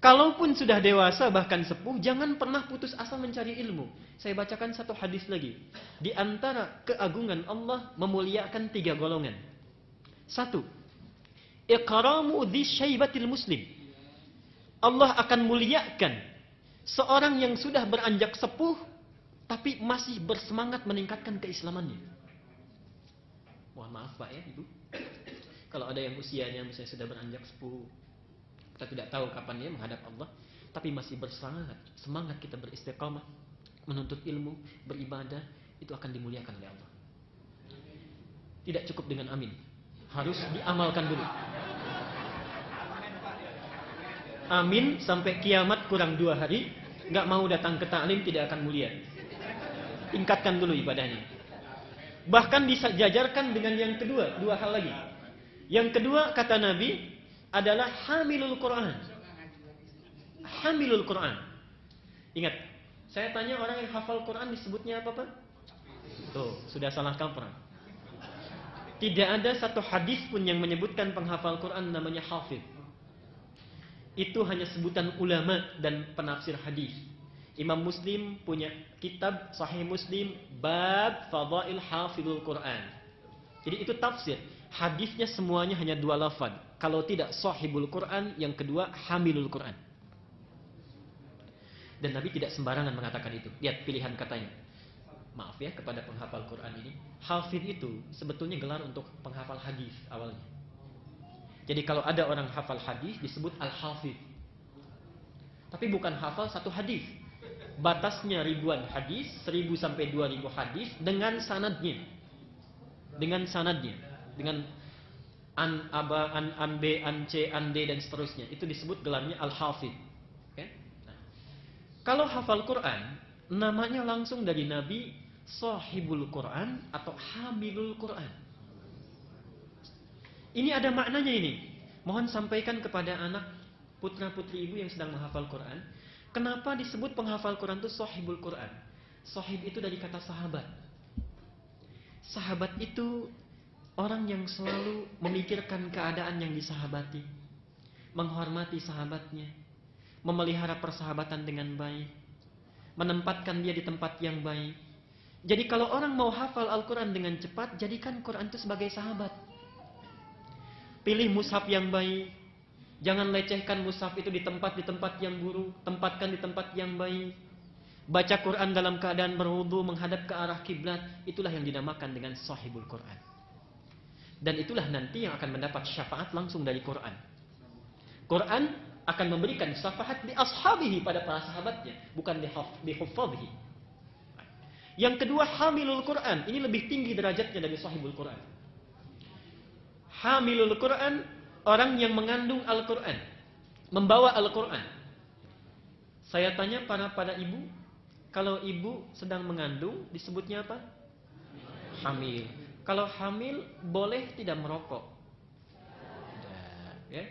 Kalaupun sudah dewasa bahkan sepuh, jangan pernah putus asa mencari ilmu. Saya bacakan satu hadis lagi. Di antara keagungan Allah memuliakan 3 golongan. 1. Ikramu dzi syaibatil muslim. Allah akan muliakan seorang yang sudah beranjak sepuh tapi masih bersemangat meningkatkan keislamannya. Mohon maaf Pak ya Ibu. Kalau ada yang usianya misalnya sudah beranjak sepuh, kita tidak tahu kapan dia menghadap Allah, tapi masih semangat kita beristiqamah, menuntut ilmu, beribadah, itu akan dimuliakan oleh Allah. Tidak cukup dengan amin, harus diamalkan dulu. Amin sampai kiamat kurang 2 hari, nggak mau datang ke taklim tidak akan mulia. Tingkatkan dulu ibadahnya. Bahkan disejajarkan dengan yang kedua, 2 hal lagi. Yang kedua kata Nabi adalah hamilul Quran. Hamilul Quran. Ingat, saya tanya orang yang hafal Quran disebutnya apa Pak? Tuh, sudah salah kaprah. Tidak ada satu hadis pun yang menyebutkan penghafal Quran namanya hafid. Itu hanya sebutan ulama dan penafsir hadis. Imam Muslim punya kitab Sahih Muslim bab fadail hafidul Quran. Jadi itu tafsir. Hadisnya semuanya hanya 2 lafaz. Kalau tidak sahibul Quran, yang kedua hamilul Quran. Dan Nabi tidak sembarangan mengatakan itu. Lihat pilihan katanya. Maaf ya kepada penghafal Quran ini. Hafid itu sebetulnya gelar untuk penghafal hadis awalnya. Jadi kalau ada orang hafal hadis disebut al-hafid. Tapi bukan hafal satu hadis. Batasnya ribuan hadis, 1000 sampai 2000 hadis dengan sanadnya. Dengan sanadnya. Dengan an aba, an b, an c, an d dan seterusnya. Itu disebut gelarnya al-hafid. Okay? Nah, kalau hafal Quran, namanya langsung dari Nabi sahibul Quran atau hamilul Quran. Ini ada maknanya ini. Mohon sampaikan kepada anak putra putri ibu yang sedang menghafal Quran. Kenapa disebut penghafal Quran itu sahibul Quran? Sahib itu dari kata sahabat. Sahabat itu orang yang selalu memikirkan keadaan yang disahabati, menghormati sahabatnya, memelihara persahabatan dengan baik, menempatkan dia di tempat yang baik. Jadi kalau orang mau hafal Al-Quran dengan cepat, jadikan Quran itu sebagai sahabat. Pilih mushaf yang baik, jangan lecehkan mushaf itu di tempat yang buruk, tempatkan di tempat yang baik. Baca Quran dalam keadaan berwudu menghadap ke arah kiblat, itulah yang dinamakan dengan sahibul Quran. Dan itulah nanti yang akan mendapat syafaat langsung dari Quran. Quran akan memberikan syafaat di ashabihi pada para sahabatnya, bukan di huffadhihi. Yang kedua hamilul Quran, ini lebih tinggi derajatnya dari sahibul Quran. Hamilul Quran, orang yang mengandung Al-Quran, membawa Al-Quran. Saya tanya pada ibu, kalau ibu sedang mengandung disebutnya apa? Hamil. Kalau hamil boleh tidak merokok? Tidak. Ya?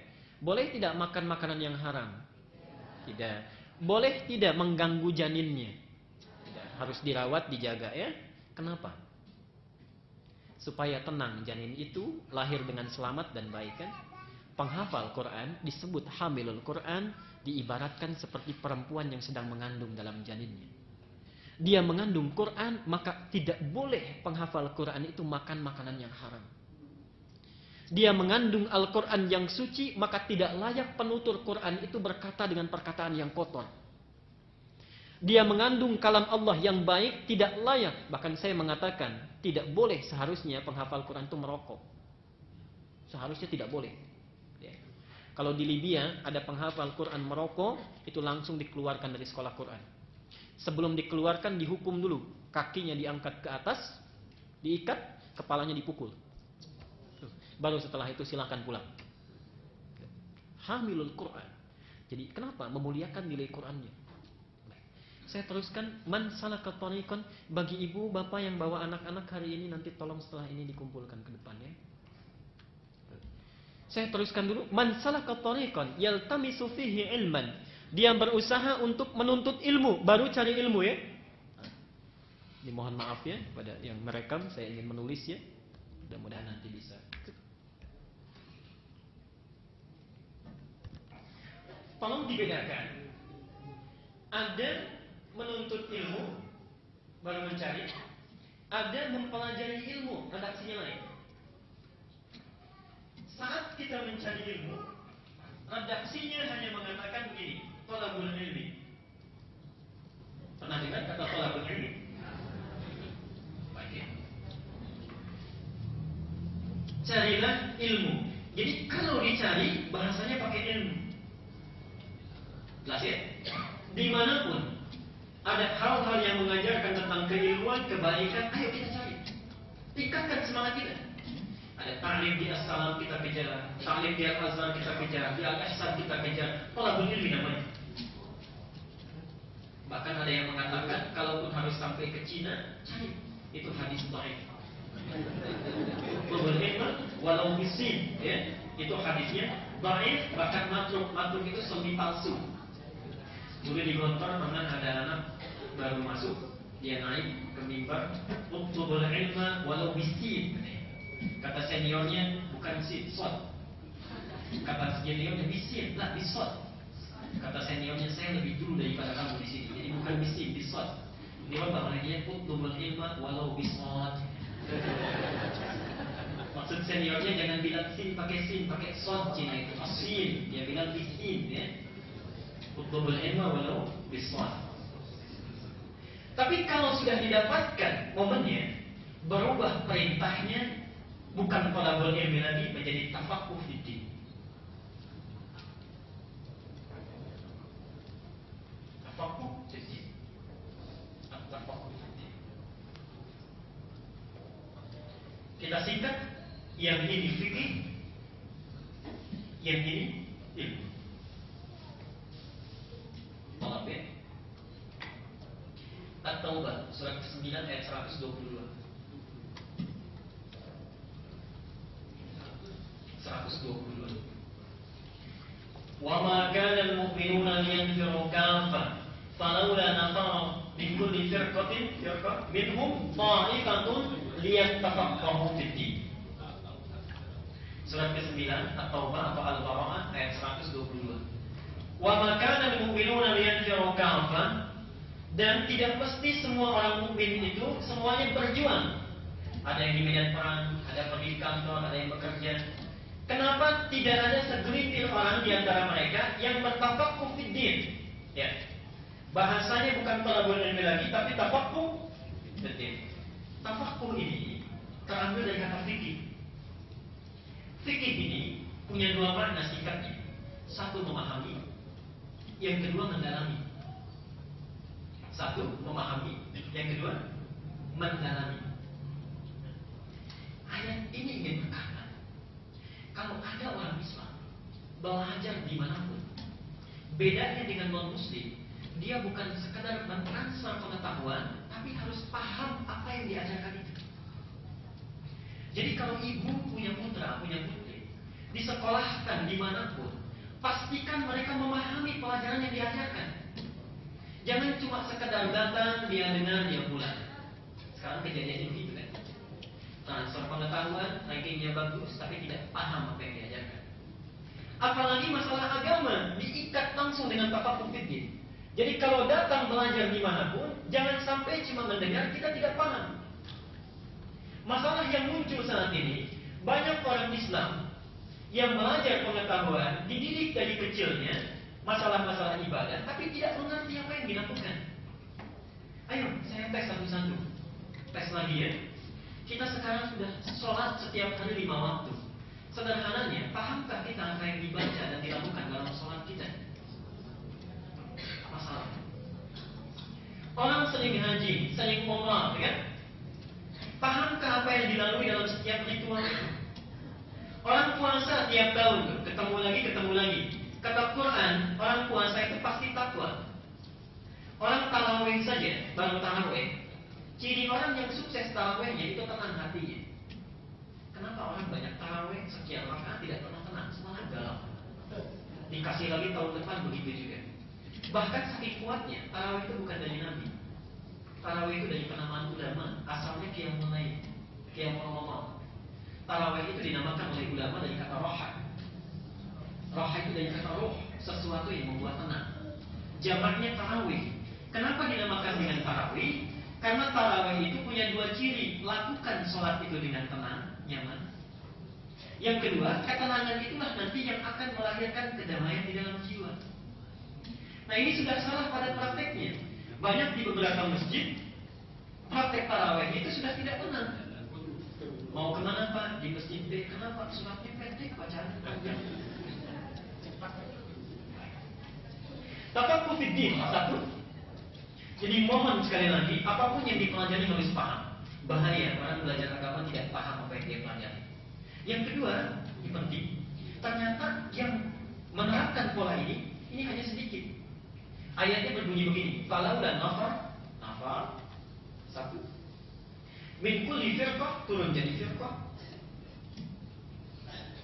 Boleh tidak makan makanan yang haram? Tidak. Boleh tidak mengganggu janinnya? Tidak. Harus dirawat, dijaga ya. Kenapa? Supaya tenang janin itu lahir dengan selamat dan baik kan? Penghafal Quran disebut hamilul Quran, diibaratkan seperti perempuan yang sedang mengandung dalam janinnya. Dia mengandung Quran, maka tidak boleh penghafal Quran itu makan makanan yang haram. dia mengandung Al-Quran yang suci, maka tidak layak penutur Quran itu berkata dengan perkataan yang kotor. Dia mengandung kalam Allah yang baik, tidak layak. Bahkan saya mengatakan, tidak boleh seharusnya penghafal Quran itu merokok. Seharusnya tidak boleh. Ya. Kalau di Libya ada penghafal Quran merokok, itu langsung dikeluarkan dari sekolah Quran. Sebelum dikeluarkan dihukum dulu. Kakinya diangkat ke atas, diikat, kepalanya dipukul. Baru setelah itu silakan pulang. Hamilul Quran. Jadi kenapa? Memuliakan nilai Qurannya. Saya teruskan, man salaka tariqan, bagi ibu bapak yang bawa anak-anak hari ini, nanti tolong setelah ini dikumpulkan ke depannya. Saya teruskan dulu, man salaka tariqan yaltamisu fihi ilman, dia berusaha untuk menuntut ilmu, baru cari ilmu ya. Dimohon maaf ya pada yang merekam, saya ingin menulis ya. Mudah-mudahan nanti bisa. Tolong dibedakan. Ada menuntut ilmu baru mencari, ada mempelajari ilmu, redaksinya lain. Saat kita mencari ilmu, redaksinya hanya mengatakan begini, thalabul ilmi. Pernah dengar kata thalabul ilmi? Baik. Carilah ilmu. Jadi kalau dicari bahasanya pakai ilmu. Jelas ya? Dimanapun ada hal-hal yang mengajarkan tentang keilmuan, kebaikan, ayo kita cari. Tingkatkan semangat kita. Ada ta'lim di As-Salam kita kejar, ta'lim di Al-Azhar kita kejar, di Al-Ihsan kita kejar. Thalabul ilmi namanya. Bahkan ada yang mengatakan kalaupun harus sampai ke Cina, cari. Itu hadis dhaif. Thalabul ilmi walau bisin, ya. Itu hadisnya dhaif, bahkan matruk itu semi palsu. Dulu di Gontor pernah ada anak baru masuk, dia naik ke mimbar, utlubul ilma walau bisin. Kata seniornya bukan sod. Kata seniornya bisin, lah bisod. Kata seniornya saya lebih dulu daripada kamu di sini. Jadi bukan bisin, bisod. Dia bahasanya utlubul ilma walau bisod. Maksud seniornya jangan bilang sin pakai sod Cina itu asin. Dia bilang bisin ya. Utlubul ilma walau biswat. Tapi kalau sudah didapatkan momennya, berubah perintahnya, bukan thalabul ilmi lagi, menjadi tafaqquh fiddin. Tafaqquh fiddin. Tafaqquh fiddin. Kita singkat, yang ini fikih, yang ini ilmu. Maaf ya. At-Taubah surat ke-9 ayat 122. 122. Wa ma kana al-mu'minuna liyanfiru kaffah falawla nafara min kulli firqatin minhum ta'ifatun liyattafaqahu fid-din. Surat ke-9 At-Taubah atau Al-Baqarah ayat 122. Wa ma kana al-mu'minuna liyanfiru kaffah, dan tidak mesti semua orang mukmin itu semuanya berjuang. Ada yang di medan perang, ada pergi kantor, ada yang bekerja. Kenapa tidak ada segelintir orang di antara mereka yang bertafaqquh fiddin? Ya. Bahasanya bukan thalabul ilmi lagi, tapi tafaqquh fiddin. Tafaqquh ini terambil dari kata fikih. Fikih ini punya dua makna singkatnya. Satu, memahami. Yang kedua, mendalami. Satu, memahami. Yang kedua, mendalami. Ayat ini ingin berkata, kalau ada orang Islam belajar dimanapun, bedanya dengan non-muslim, dia bukan sekadar mentransfer pengetahuan, tapi harus paham apa yang diajarkan itu. Jadi kalau ibu punya putra, punya putri, disekolahkan dimanapun, pastikan mereka memahami pelajaran yang diajarkan. Jangan cuma sekedar datang, dia dengar, dia pulang. Sekarang kejadiannya begitu kan. Transfer pengetahuan, rankingnya bagus, tapi tidak paham apa yang diajarkan. Apalagi masalah agama, diikat langsung dengan tafaqquh fiddin. Jadi kalau datang belajar dimanapun, jangan sampai cuma mendengar, kita tidak paham. Masalah yang muncul saat ini, Banyak orang Islam yang belajar pengetahuan, dididik dari kecilnya masalah-masalah ibadah, tapi tidak mengerti apa yang dilakukan. Ayo, saya tes satu-satu. Tes lagi ya. Kita sekarang sudah sholat setiap hari 5 waktu. Sederhananya, pahamkah kita apa yang dibaca dan dilakukan dalam sholat kita? Masalah. Orang sering haji, sering umrah, ya kan? Pahamkah apa yang dilalui dalam setiap ritual itu? Orang puasa tiap tahun, ketemu lagi. Kata Quran, orang puasa itu pasti takwa. Orang tarawih saja, baru tarawih. Ciri orang yang sukses tarawihnya itu tenang hatinya. Kenapa orang banyak tarawih sekian rakaat tidak pernah tenang, semangat galau. Dikasih lagi tahun depan begitu juga. Bahkan saking kuatnya, tarawih itu bukan dari Nabi. Tarawih itu dari penamaan ulama, asalnya qiyamul lail, qiyamul ramadan. Tarawih itu dinamakan oleh ulama dari kata roha. Roha itu dari kata roh, sesuatu yang membuat tenang. Jamaknya tarawih. Kenapa dinamakan dengan tarawih? Karena tarawih itu punya 2 ciri. Lakukan sholat itu dengan tenang, nyaman. Yang kedua, ketenangan itulah nanti yang akan melahirkan kedamaian di dalam jiwa. Nah, ini sudah salah pada prakteknya. Banyak di beberapa masjid, praktek tarawih itu sudah tidak tenang. Mau kemana Pak? Di masjid B. Kenapa? Suratnya pendek, bacaan panjang. Tafaqquh fid din, satu. Jadi mohon sekali lagi, apapun yang dipelajari harus paham. Bahaya orang belajar agama tidak paham apa yang dia pelajari. Yang kedua, ini penting. Ternyata yang menerapkan pola ini hanya sedikit. Ayatnya berbunyi begini. Falau dan nafar, satu. Min kulli firqah, turun jadi firqah.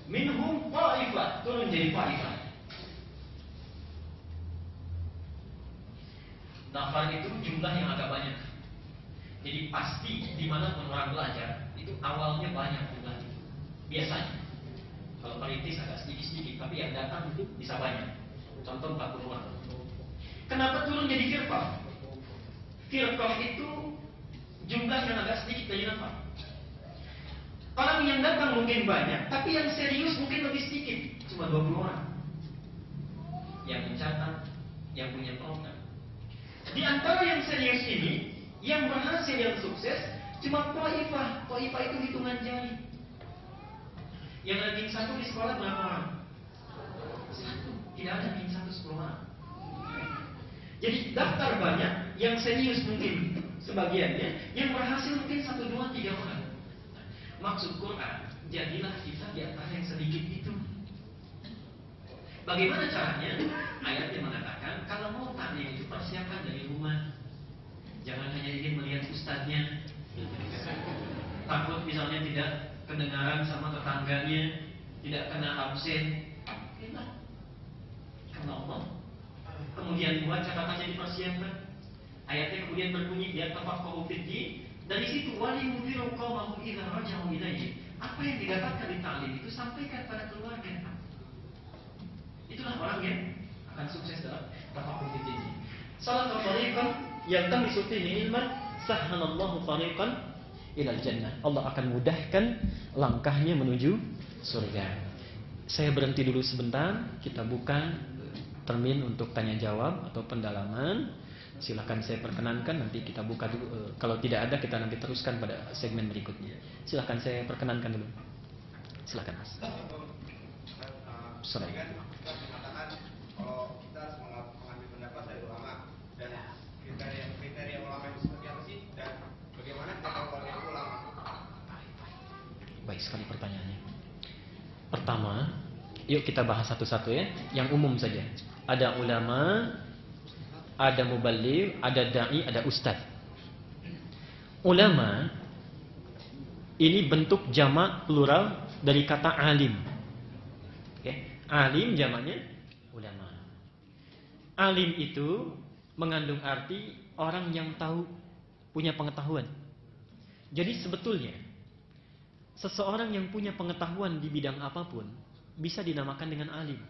Minhum ta'ifah, turun jadi ta'ifah. Nafar itu jumlah yang agak banyak. Jadi pasti dimanapun orang belajar itu awalnya banyak jumlahnya. Biasanya kalau perintis agak sedikit-sedikit, tapi yang datang itu bisa banyak. Contoh 40 orang. Kenapa turun jadi firqah? Firqah itu jumlah yang agak sedikit dari nafar. Orang yang datang mungkin banyak, tapi yang serius mungkin lebih sedikit, cuma 20 orang. Yang mencatat, yang punya program. Di antara yang serius ini, yang berhasil, yang sukses, cuma ta'ifah. Ta'ifah itu hitungan jari. Yang ranking 1 di sekolah berapa orang? 1. Tidak ada ranking 1 sekolah. Jadi daftar banyak, yang serius mungkin sebagiannya, yang berhasil mungkin 1, 2, 3 orang. Maksud Quran, jadilah kita di antara yang sedikit itu. Bagaimana caranya? Ayatnya mengatakan, kalau mau taklim itu persiapkan dari rumah. Jangan hanya ingin melihat ustadznya. Takut misalnya tidak kedengaran sama tetangganya, tidak kena absen. Karena Allah. Kemudian buat catatannya dipersiapkan. Ayatnya kemudian berbunyi, dia tafaqquhu fid din. Dari situ wali mudhiru qaumahu idza raja'u ilaihi. Apa yang didapatkan di taklim itu sampaikan pada keluarga. Itulah orang yang akan sukses dalam tafaqquh fid din. Salah satu tariqah yang tamisu fihi ilman, sahhalallahu tariqan ilal jannah. Allah akan mudahkan langkahnya menuju surga. Saya berhenti dulu sebentar, kita buka termin untuk tanya jawab atau pendalaman. Silakan saya perkenankan, nanti kita buka dulu. Kalau tidak ada, kita nanti teruskan pada segmen berikutnya. Silakan saya perkenankan dulu. Silakan Mas. Sorry. Baik sekali pertanyaannya. Pertama, yuk kita bahas satu-satu ya. Yang umum saja. Ada ulama, ada muballigh, ada dai, ada ustadz. Ulama ini bentuk jamak plural dari kata alim. Oke, alim jamaknya ulama. Alim itu mengandung arti orang yang tahu, punya pengetahuan. Jadi sebetulnya seseorang yang punya pengetahuan di bidang apapun bisa dinamakan dengan alim.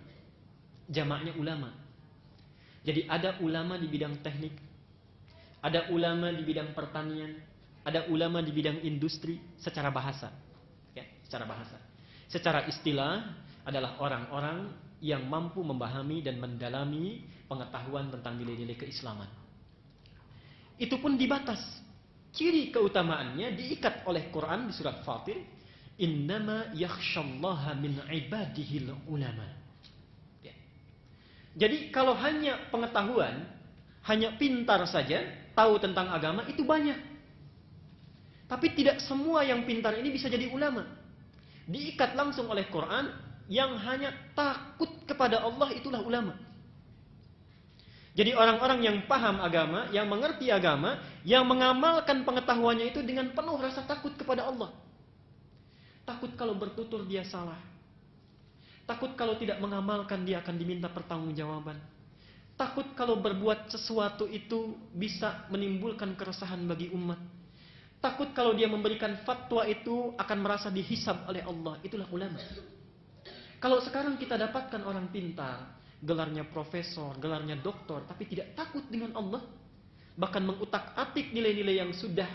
Jamaknya ulama. Jadi ada ulama di bidang teknik, ada ulama di bidang pertanian, ada ulama di bidang industri secara bahasa. secara bahasa. Secara istilah adalah orang-orang yang mampu memahami dan mendalami pengetahuan tentang nilai-nilai keislaman. Itu pun dibatas. Ciri keutamaannya diikat oleh Quran di surat Fatir, innama yakhshallaha min ibadihil ulama. Ya. Jadi kalau hanya pengetahuan, hanya pintar saja, tahu tentang agama itu banyak. Tapi tidak semua yang pintar ini bisa jadi ulama. Diikat langsung oleh Quran, yang hanya takut kepada Allah itulah ulama. Jadi orang-orang yang paham agama, yang mengerti agama, yang mengamalkan pengetahuannya itu dengan penuh rasa takut kepada Allah. Takut kalau bertutur dia salah. Takut kalau tidak mengamalkan dia akan diminta pertanggungjawaban. Takut kalau berbuat sesuatu itu bisa menimbulkan keresahan bagi umat. Takut kalau dia memberikan fatwa itu akan merasa dihisab oleh Allah. Itulah ulama. Kalau sekarang kita dapatkan orang pintar, gelarnya profesor, gelarnya doktor, tapi tidak takut dengan Allah, bahkan mengutak-atik nilai-nilai yang sudah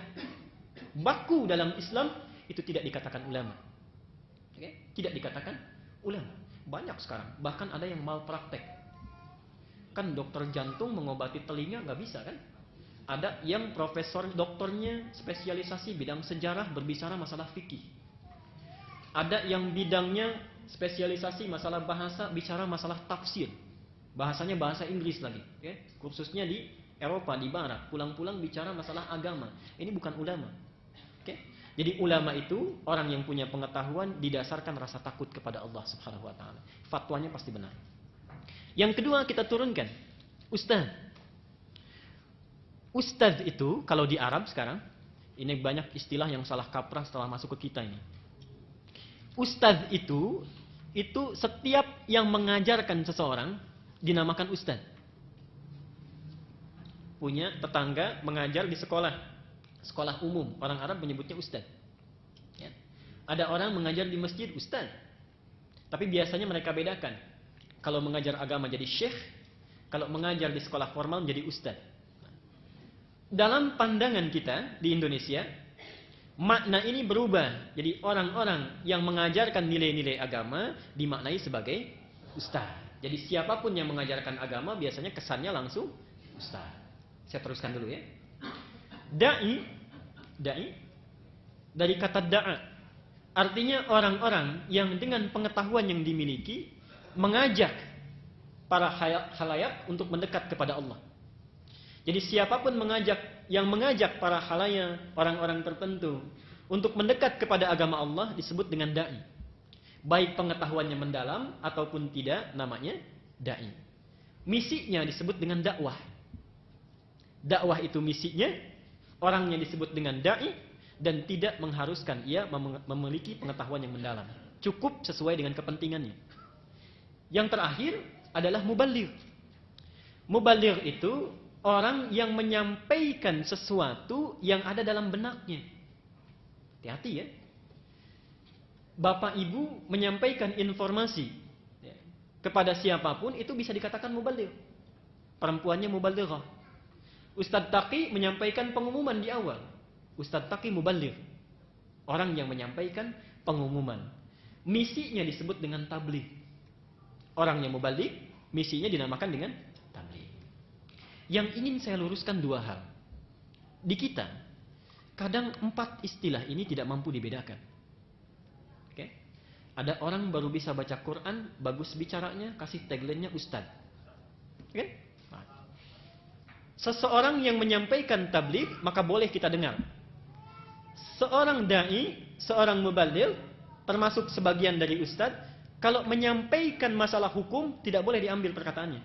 baku dalam Islam, itu tidak dikatakan ulama. Oke? Tidak dikatakan ulama. Banyak sekarang, bahkan ada yang malpraktek. Kan dokter jantung mengobati telinga nggak bisa kan? Ada yang profesor doktornya spesialisasi bidang sejarah, berbicara masalah fikih. Ada yang bidangnya spesialisasi masalah bahasa, bicara masalah tafsir. Bahasanya bahasa Inggris lagi. Okay? Kursusnya di Eropa, di Barat. Pulang-pulang bicara masalah agama. Ini bukan ulama. Okay? Jadi ulama itu orang yang punya pengetahuan didasarkan rasa takut kepada Allah Subhanahu Wa Taala. Fatwanya pasti benar. Yang kedua kita turunkan ustaz. Ustaz itu kalau di Arab sekarang, ini banyak istilah yang salah kaprah setelah masuk ke kita ini. Ustaz itu setiap yang mengajarkan seseorang dinamakan ustaz. Punya tetangga mengajar di sekolah umum, orang Arab menyebutnya ustaz. Ya. Ada orang mengajar di masjid ustaz. Tapi biasanya mereka bedakan. Kalau mengajar agama jadi syekh, kalau mengajar di sekolah formal menjadi ustaz. Dalam pandangan kita di Indonesia, makna ini berubah. Jadi orang-orang yang mengajarkan nilai-nilai agama dimaknai sebagai ustaz. Jadi siapapun yang mengajarkan agama biasanya kesannya langsung ustaz. Saya teruskan dulu ya. Da'i dari kata da'a. Artinya orang-orang yang dengan pengetahuan yang dimiliki mengajak para khalayak untuk mendekat kepada Allah. Jadi siapapun yang mengajak para khalayak, orang-orang tertentu untuk mendekat kepada agama Allah disebut dengan da'i. Baik pengetahuannya mendalam ataupun tidak, namanya da'i. Misinya disebut dengan dakwah. Dakwah itu misinya, orangnya disebut dengan da'i dan tidak mengharuskan ia memiliki pengetahuan yang mendalam. Cukup sesuai dengan kepentingannya. Yang terakhir adalah muballigh. Muballigh itu orang yang menyampaikan sesuatu yang ada dalam benaknya. Hati-hati ya. Bapak ibu menyampaikan informasi kepada siapapun itu bisa dikatakan muballigh. Perempuannya muballighah. Ustadz Taqi menyampaikan pengumuman di awal. Ustadz Taqi muballigh. Orang yang menyampaikan pengumuman. Misinya disebut dengan tabligh. Orang yang muballigh, misinya dinamakan dengan tabligh. Yang ingin saya luruskan dua hal. Di kita, kadang 4 istilah ini tidak mampu dibedakan. Oke? Ada orang baru bisa baca Quran, bagus bicaranya, kasih tagline-nya ustaz. Oke? Seseorang yang menyampaikan tabligh, maka boleh kita dengar. Seorang da'i, seorang muballigh, termasuk sebagian dari ustaz, kalau menyampaikan masalah hukum, tidak boleh diambil perkataannya.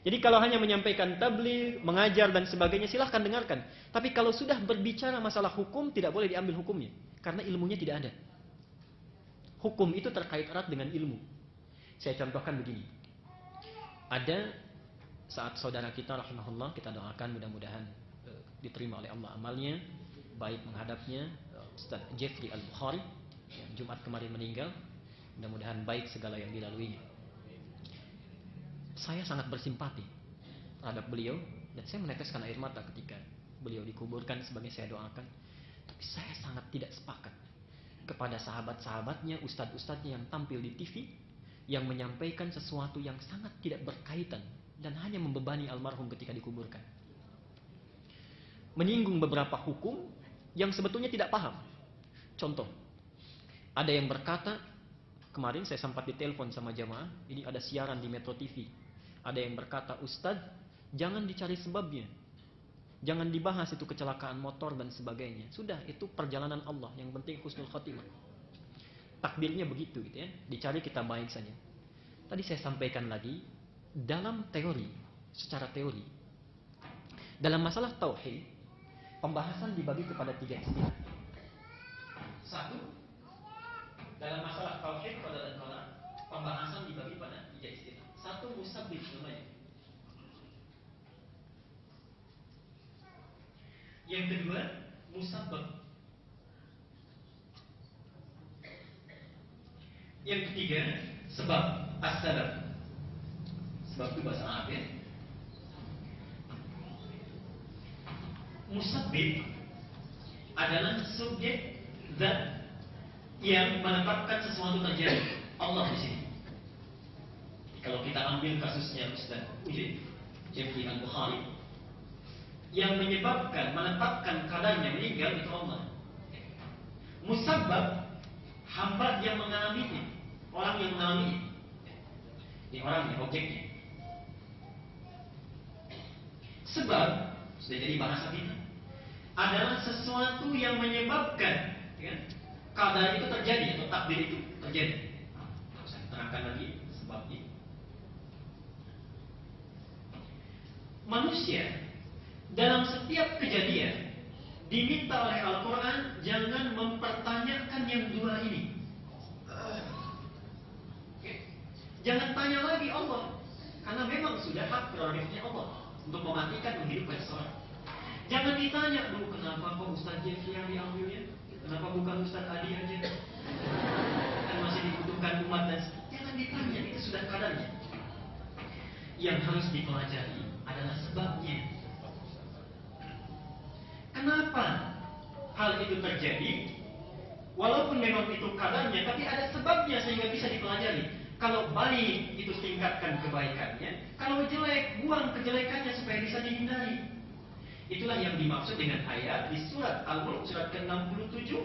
Jadi kalau hanya menyampaikan tabligh, mengajar dan sebagainya, silahkan dengarkan. Tapi kalau sudah berbicara masalah hukum, tidak boleh diambil hukumnya. Karena ilmunya tidak ada. Hukum itu terkait erat dengan ilmu. Saya contohkan begini. Ada saat saudara kita, rahimahullah, kita doakan mudah-mudahan diterima oleh Allah amalnya, baik menghadapnya, Ustaz Jeffrey Al-Bukhari, yang Jumat kemarin meninggal. Mudah-mudahan baik segala yang dilaluinya. Saya sangat bersimpati terhadap beliau dan saya meneteskan air mata ketika beliau dikuburkan sebagai saya doakan. Tapi saya sangat tidak sepakat kepada sahabat-sahabatnya, ustadz-ustadznya yang tampil di TV, yang menyampaikan sesuatu yang sangat tidak berkaitan dan hanya membebani almarhum ketika dikuburkan. Menyinggung beberapa hukum yang sebetulnya tidak paham. Contoh, ada yang berkata, kemarin saya sempat ditelepon sama jamaah, ini ada siaran di Metro TV. Ada yang berkata, Ustadz, jangan dicari sebabnya. Jangan dibahas itu kecelakaan motor dan sebagainya. Sudah, itu perjalanan Allah. Yang penting husnul khatimah. Takdirnya begitu gitu ya. Dicari kita baik saja. Tadi saya sampaikan lagi, dalam teori, secara teori, dalam masalah tauhid, pembahasan dibagi kepada 3 istilah. Satu, dalam masalah tauhid qada dan qadar, pembahasan dibagi pada 3 istilah. Satu, musabbib namanya. Yang kedua, musabbab. Yang ketiga, sebab, as-sabab. Sebab itu bahasa Arab ya. Musabbib adalah subjek zat yang menetapkan sesuatu terjadi. Allah di sini. Kalau kita ambil kasusnya Ustaz Uji Jeffrey Al-Bukhari, yang menyebabkan, menetapkan kadarnya meninggal itu Allah. Musabbab, hamba yang mengalaminya, orang yang mengalaminya. Ini orangnya, objeknya. Sebab, sudah jadi bahasa kita, adalah sesuatu yang menyebabkan ya, kadar itu terjadi atau takdir itu terjadi. Saya terangkan lagi sebabnya. Manusia dalam setiap kejadian diminta oleh Al-Quran jangan mempertanyakan yang dua ini. Jangan tanya lagi Allah, karena memang sudah hak prerogatifnya Allah untuk mematikan, menghidupkan seseorang. Jangan ditanya, kenapa kok Ustaz Jeffrey yang diambilnya? Kenapa bukan Ustaz Adi aja? Kan masih dibutuhkan umat dan jangan ditanya, itu sudah kadarnya. Yang harus dipelajari adalah sebabnya. Kenapa hal itu terjadi? Walaupun memang itu kadarnya, tapi ada sebabnya sehingga bisa dipelajari. Kalau baik, itu tingkatkan kebaikannya. Kalau jelek, buang kejelekannya supaya bisa dihindari. Itulah yang dimaksud dengan ayat di surat Al-Mulk, surat ke-67.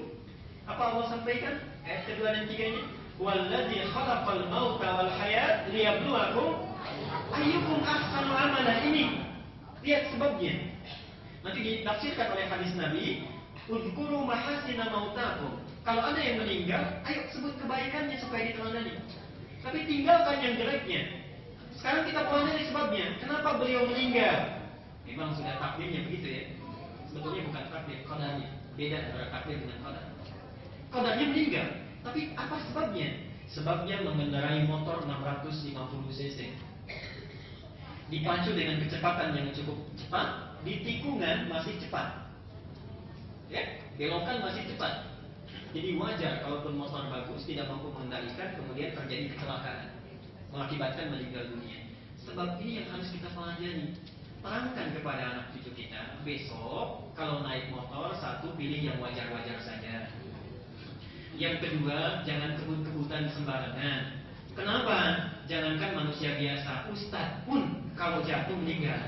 Apa Allah sampaikan? Ayat kedua dan tiganya. Walladzi khalaqal mauta wal hayat liyabluwakum ayyukum ahsanu amala. Ini lihat sebabnya. Nanti ditafsirkan oleh hadis Nabi, udhkuru mahasina mautakum. Kalau ada yang meninggal, ayo sebut kebaikannya supaya diteladani. Tapi tinggalkan yang jeleknya. Sekarang kita pelajari sebabnya. Kenapa beliau meninggal? Memang sudah takdirnya begitu ya. Sebetulnya bukan takdir, qadarnya. Beda antara takdir dengan qadar. Qadarnya meninggal, tapi apa sebabnya? Sebabnya mengendarai motor 650 cc. Dipacu dengan kecepatan yang cukup cepat, di tikungan masih cepat. Ya, belokan masih cepat. Jadi wajar kalaupun motor bagus tidak mampu mengendalikan, kemudian terjadi kecelakaan, mengakibatkan meninggal dunia. Sebab ini yang harus kita pelajari. Terangkan kepada anak cucu kita, besok kalau naik motor, satu, pilih yang wajar-wajar saja. Yang kedua, jangan kebut-kebutan sembarangan. Kenapa? Jangankan manusia biasa, ustadz pun kalau jatuh meninggal.